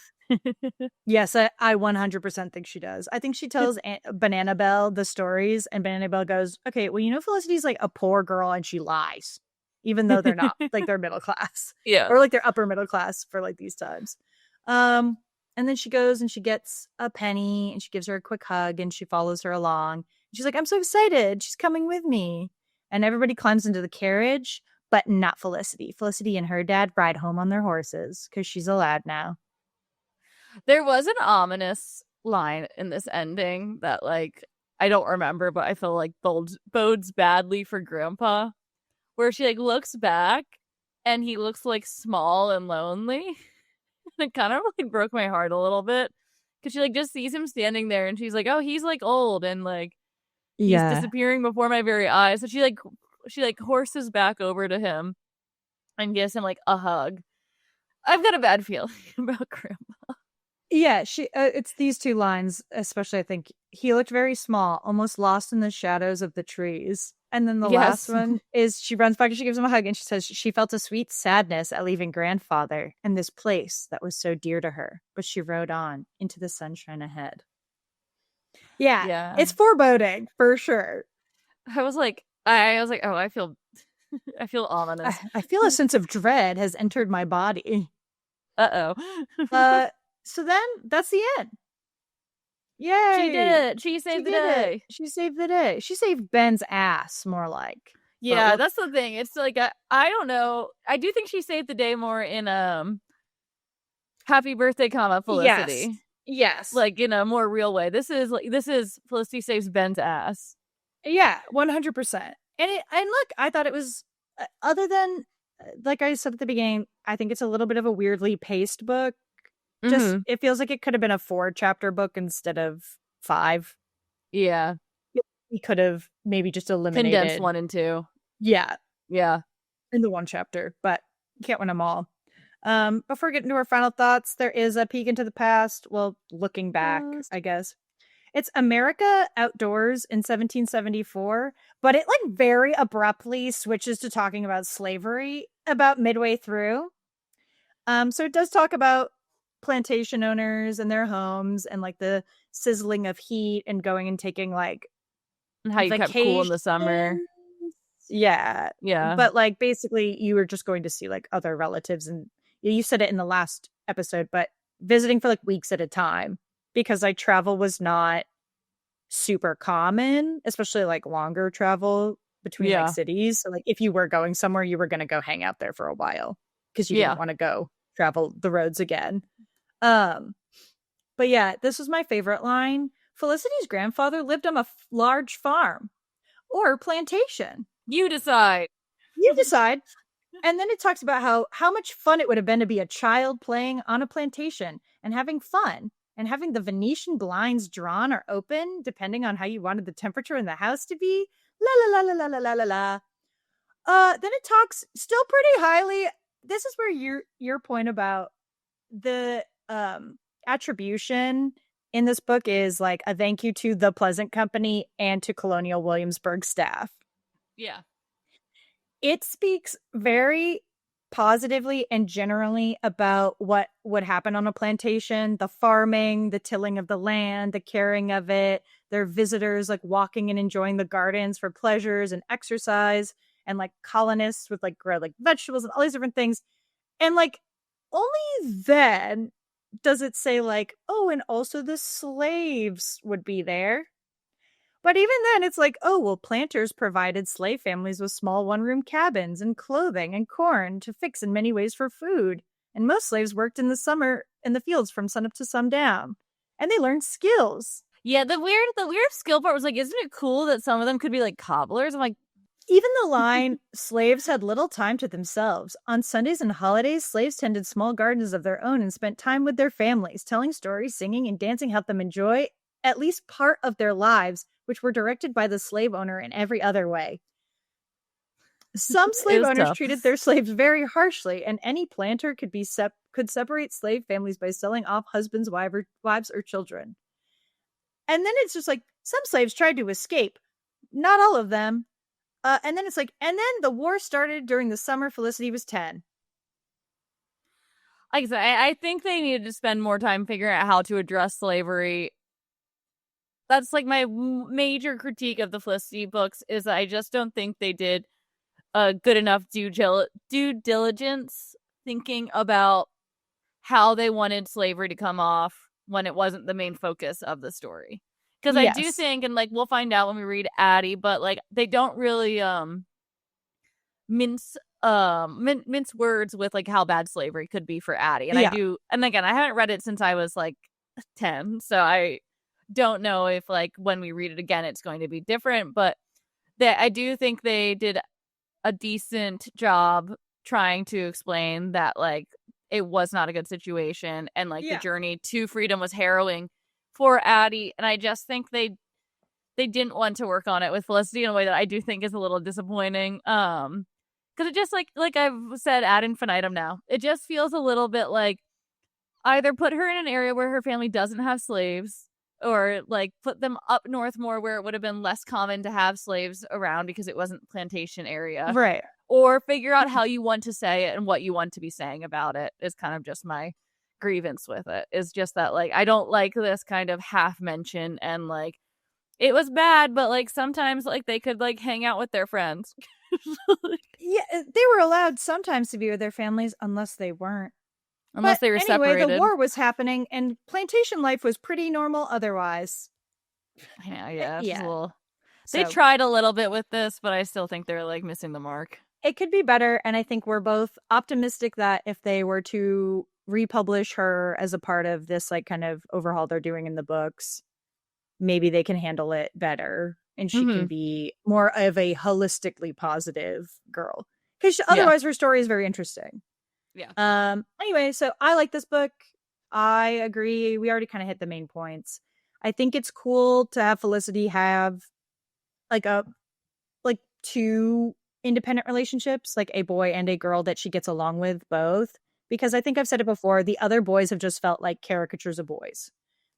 Yes, I 100% think she does. I think she tells Banana Bell the stories, and Banana Bell goes, okay, well, you know, Felicity's like a poor girl and she lies, even though they're not like they're middle class. Yeah. Or like they're upper middle class for like these times. And then she goes and she gets a Penny and she gives her a quick hug and she follows her along. She's like, I'm so excited. She's coming with me. And everybody climbs into the carriage, but not Felicity. Felicity and her dad ride home on their horses because she's a lad now. There was an ominous line in this ending that, like, I don't remember, but I feel like bodes badly for Grandpa, where she, like, looks back and he looks, like, small and lonely. It kind of, like, broke my heart a little bit because she, like, just sees him standing there and she's like, oh, he's, like, old and, like, he's disappearing before my very eyes. So she horses back over to him and gives him, like, a hug. I've got a bad feeling about Grandpa. Yeah, it's these two lines, especially. I think he looked very small, almost lost in the shadows of the trees. And then the last one is she runs back and she gives him a hug and she says she felt a sweet sadness at leaving grandfather and this place that was so dear to her, but she rode on into the sunshine ahead. Yeah. It's foreboding for sure. I was like, oh, I feel ominous. I feel a sense of dread has entered my body. Uh-oh. So then that's the end. Yay! She did it. She saved the day. She saved the day. She saved Ben's ass, more like. Yeah, that's the thing. It's like I don't know. I do think she saved the day more in Happy Birthday, Felicity. Yes. Like in a more real way. This is Felicity saves Ben's ass. Yeah, 100%. And look, I thought it was other than like I said at the beginning, I think it's a little bit of a weirdly paced book. Just it feels like it could have been a 4-chapter book instead of 5. Yeah. We could have maybe just eliminated condensed 1 and 2. Yeah. Yeah. In the 1 chapter, but you can't win them all. Before we get into our final thoughts, there is a peek into the past. Well, looking back, I guess. It's America Outdoors in 1774, but it like very abruptly switches to talking about slavery about midway through. So it does talk about plantation owners and their homes and like the sizzling of heat and going and taking like and how you kept cool in the summer. Yeah. Yeah. But like basically you were just going to see like other relatives, and you said it in the last episode, but visiting for like weeks at a time because like travel was not super common, especially like longer travel between like cities. So like if you were going somewhere, you were going to go hang out there for a while because you didn't want to go travel the roads again. But yeah, this was my favorite line. Felicity's grandfather lived on a large farm. or plantation? You decide. You decide. And then it talks about how much fun it would have been to be a child playing on a plantation and having fun and having the Venetian blinds drawn or open, depending on how you wanted the temperature in the house to be. La la la la la la la la. Then it talks still pretty highly. This is where your point about the attribution in this book is like a thank you to the Pleasant Company and to Colonial Williamsburg staff. Yeah. It speaks very positively and generally about what would happen on a plantation, the farming, the tilling of the land, the caring of it, their visitors like walking and enjoying the gardens for pleasures and exercise, and like colonists would like grow like vegetables and all these different things. And like only then does it say like, oh, and also the slaves would be there. But even then, it's like, oh, well, planters provided slave families with small one-room cabins and clothing and corn to fix in many ways for food. And most slaves worked in the summer in the fields from sunup to sundown. And they learned skills. Yeah, the weird skill part was like, isn't it cool that some of them could be like cobblers? I'm like, even the line, slaves had little time to themselves. On Sundays and holidays, slaves tended small gardens of their own and spent time with their families. Telling stories, singing, and dancing helped them enjoy at least part of their lives, which were directed by the slave owner in every other way. Some slave owners treated their slaves very harshly, and any planter could separate slave families by selling off husbands, wives, or children. And then it's just like, some slaves tried to escape. Not all of them. And then it's like, and then the war started during the summer Felicity was 10. Like I said, I think they needed to spend more time figuring out how to address slavery. That's like my major critique of the Felicity books, is that I just don't think they did a good enough due diligence thinking about how they wanted slavery to come off when it wasn't the main focus of the story. Because yes. I do think, and like we'll find out when we read Addie, but like they don't really mince words with like how bad slavery could be for Addie. And I do, and again, I haven't read it since I was like 10, so I don't know if like when we read it again it's going to be different, but I do think they did a decent job trying to explain that like it was not a good situation, and like the journey to freedom was harrowing for Addie, and I just think they didn't want to work on it with Felicity in a way that I do think is a little disappointing. Because it just like I've said ad infinitum now, it just feels a little bit like either put her in an area where her family doesn't have slaves, or like put them up north more where it would have been less common to have slaves around because it wasn't plantation area. Right. Or figure out how you want to say it and what you want to be saying about it is kind of just my grievance with it. Is just that like I don't like this kind of half mention, and like it was bad, but like sometimes like they could like hang out with their friends. Yeah, they were allowed sometimes to be with their families unless they weren't. Unless they were separated. The war was happening and plantation life was pretty normal otherwise. Yeah. They tried a little bit with this, but I still think they're like missing the mark. It could be better, and I think we're both optimistic that if they were to republish her as a part of this like kind of overhaul they're doing in the books, maybe they can handle it better and she can be more of a holistically positive girl, because otherwise her story is very interesting. Anyway, so I like this book. I agree, we already kind of hit the main points. I think it's cool to have Felicity have like two independent relationships, like a boy and a girl that she gets along with both, because I think I've said it before, the other boys have just felt like caricatures of boys.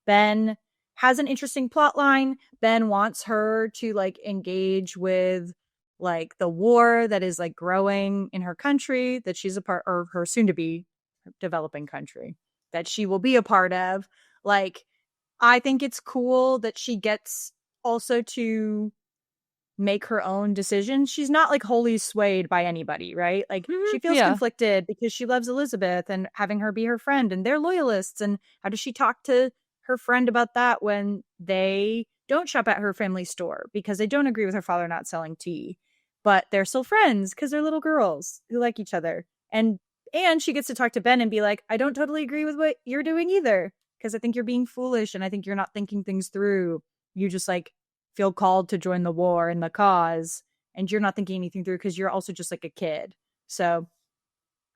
Ben has an interesting plot line. Ben wants her to like engage with like the war that is like growing in her country that she's a part, or her soon to be developing country that she will be a part of. Like, I think it's cool that she gets also to make her own decisions. She's not like wholly swayed by anybody, right? Like she feels conflicted because she loves Elizabeth and having her be her friend, and they're loyalists. And how does she talk to her friend about that when they don't shop at her family store because they don't agree with her father not selling tea, but they're still friends because they're little girls who like each other. And she gets to talk to Ben and be like, I don't totally agree with what you're doing either, because I think you're being foolish and I think you're not thinking things through. You just like feel called to join the war and the cause, and you're not thinking anything through because you're also just like a kid. So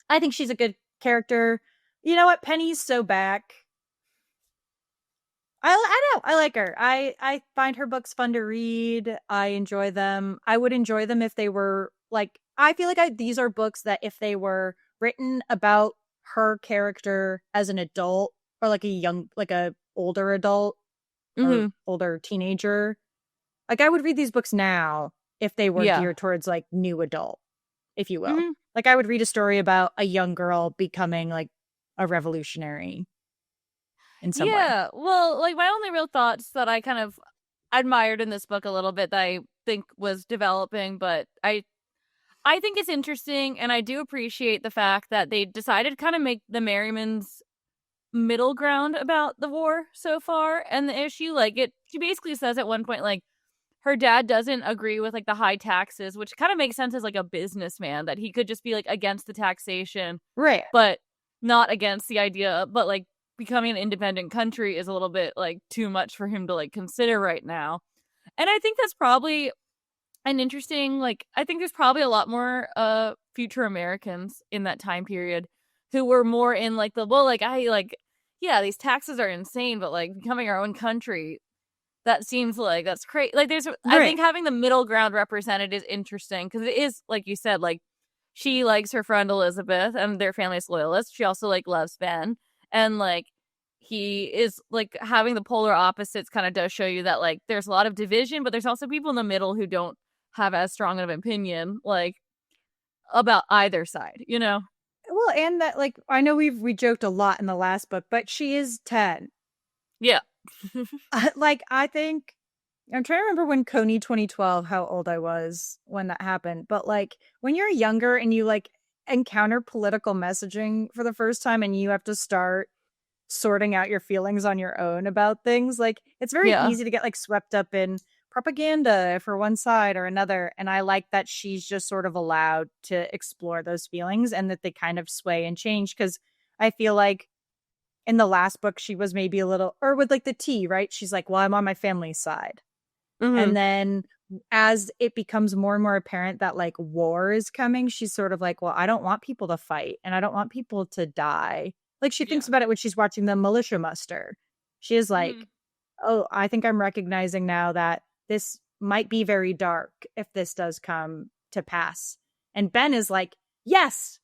I think she's a good character. You know what? Penny's so back. I know. I like her. I find her books fun to read. I enjoy them. I would enjoy them if they were like, I feel like these are books that if they were written about her character as an adult or like a older adult or older teenager, like I would read these books now if they were geared towards like new adult, if you will. Like I would read a story about a young girl becoming like a revolutionary in some way. Yeah. Well, like my only real thoughts that I kind of admired in this book a little bit that I think was developing, but I think it's interesting, and I do appreciate the fact that they decided to kind of make the Merrimans middle ground about the war so far and the issue. Like she basically says at one point, like, her dad doesn't agree with like the high taxes, which kind of makes sense as like a businessman, that he could just be like against the taxation, right? But not against the idea. But like becoming an independent country is a little bit like too much for him to like consider right now. And I think that's probably an interesting, like, I think there's probably a lot more future Americans in that time period who were more in like yeah, these taxes are insane, but like becoming our own country, that seems like that's crazy. Like I think having the middle ground represented is interesting because it is, like you said, like she likes her friend Elizabeth and their family's loyalist. She also like loves Ben, and like he is like having the polar opposites kind of does show you that like there's a lot of division, but there's also people in the middle who don't have as strong of an opinion like about either side, you know? Well, and that like I know we joked a lot in the last book, but she is 10. Yeah. Like I think I'm trying to remember when Coney 2012 how old I was when that happened, but like when you're younger and you like encounter political messaging for the first time and you have to start sorting out your feelings on your own about things, like it's very easy to get like swept up in propaganda for one side or another, and I like that she's just sort of allowed to explore those feelings and that they kind of sway and change, because I feel like in the last book she was maybe a little, or with like the tea, right, she's like, well, I'm on my family's side. And then as it becomes more and more apparent that like war is coming, she's sort of like, well, I don't want people to fight and I don't want people to die. Like she thinks about it when she's watching the militia muster. She is like, oh, I think I'm recognizing now that this might be very dark if this does come to pass. And Ben is like, yes,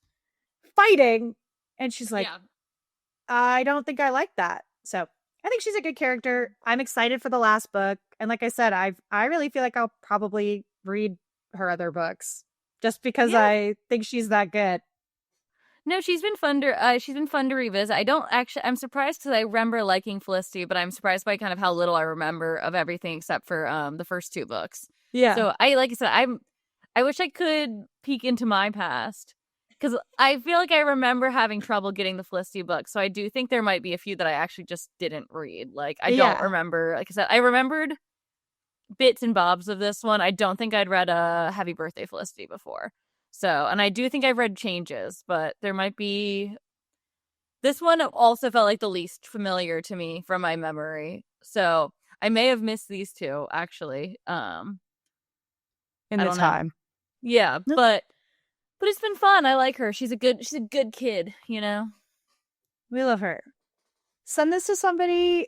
fighting. And she's like, I don't think I like that. So I think she's a good character. I'm excited for the last book. And like I said, I really feel like I'll probably read her other books just because I think she's that good. No, she's been fun to revisit. I'm surprised because I remember liking Felicity, but I'm surprised by kind of how little I remember of everything except for the first two books. Yeah. So like I said, I wish I could peek into my past because I feel like I remember having trouble getting the Felicity books. So I do think there might be a few that I actually just didn't read. Like I don't remember. Like I said, I remembered bits and bobs of this one. I don't think I'd read a Happy Birthday Felicity before. So, and I do think I've read Changes, but there might be... This one also felt like the least familiar to me from my memory. So, I may have missed these two, actually. In the time. Know. Yeah, but it's been fun. I like her. She's a good kid, you know? We love her. Send this to somebody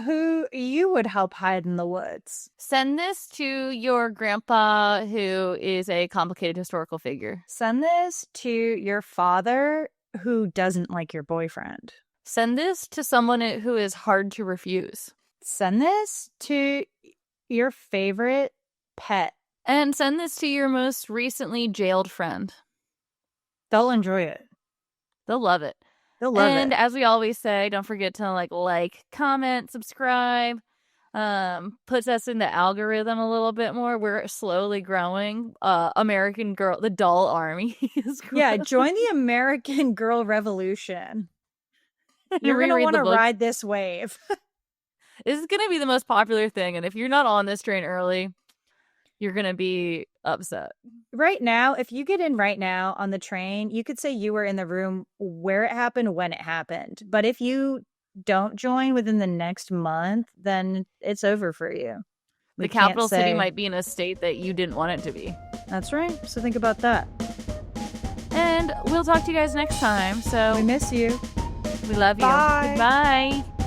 who you would help hide in the woods. Send this to your grandpa who is a complicated historical figure. Send this to your father who doesn't like your boyfriend. Send this to someone who is hard to refuse. Send this to your favorite pet. And send this to your most recently jailed friend. They'll enjoy it. They'll love it. And as we always say, don't forget to like, comment, subscribe. Puts us in the algorithm a little bit more. We're slowly growing. American Girl, the doll army is growing. Yeah, join the American Girl Revolution. You're going to want to ride this wave. This is going to be the most popular thing. And if you're not on this train early, you're going to be upset. Right now, if you get in right now on the train, you could say you were in the room where it happened, when it happened. But if you don't join within the next month, then it's over for you. The capital city might be in a state that you didn't want it to be. That's right. So think about that. And we'll talk to you guys next time. So we miss you. We love you. Bye. Goodbye.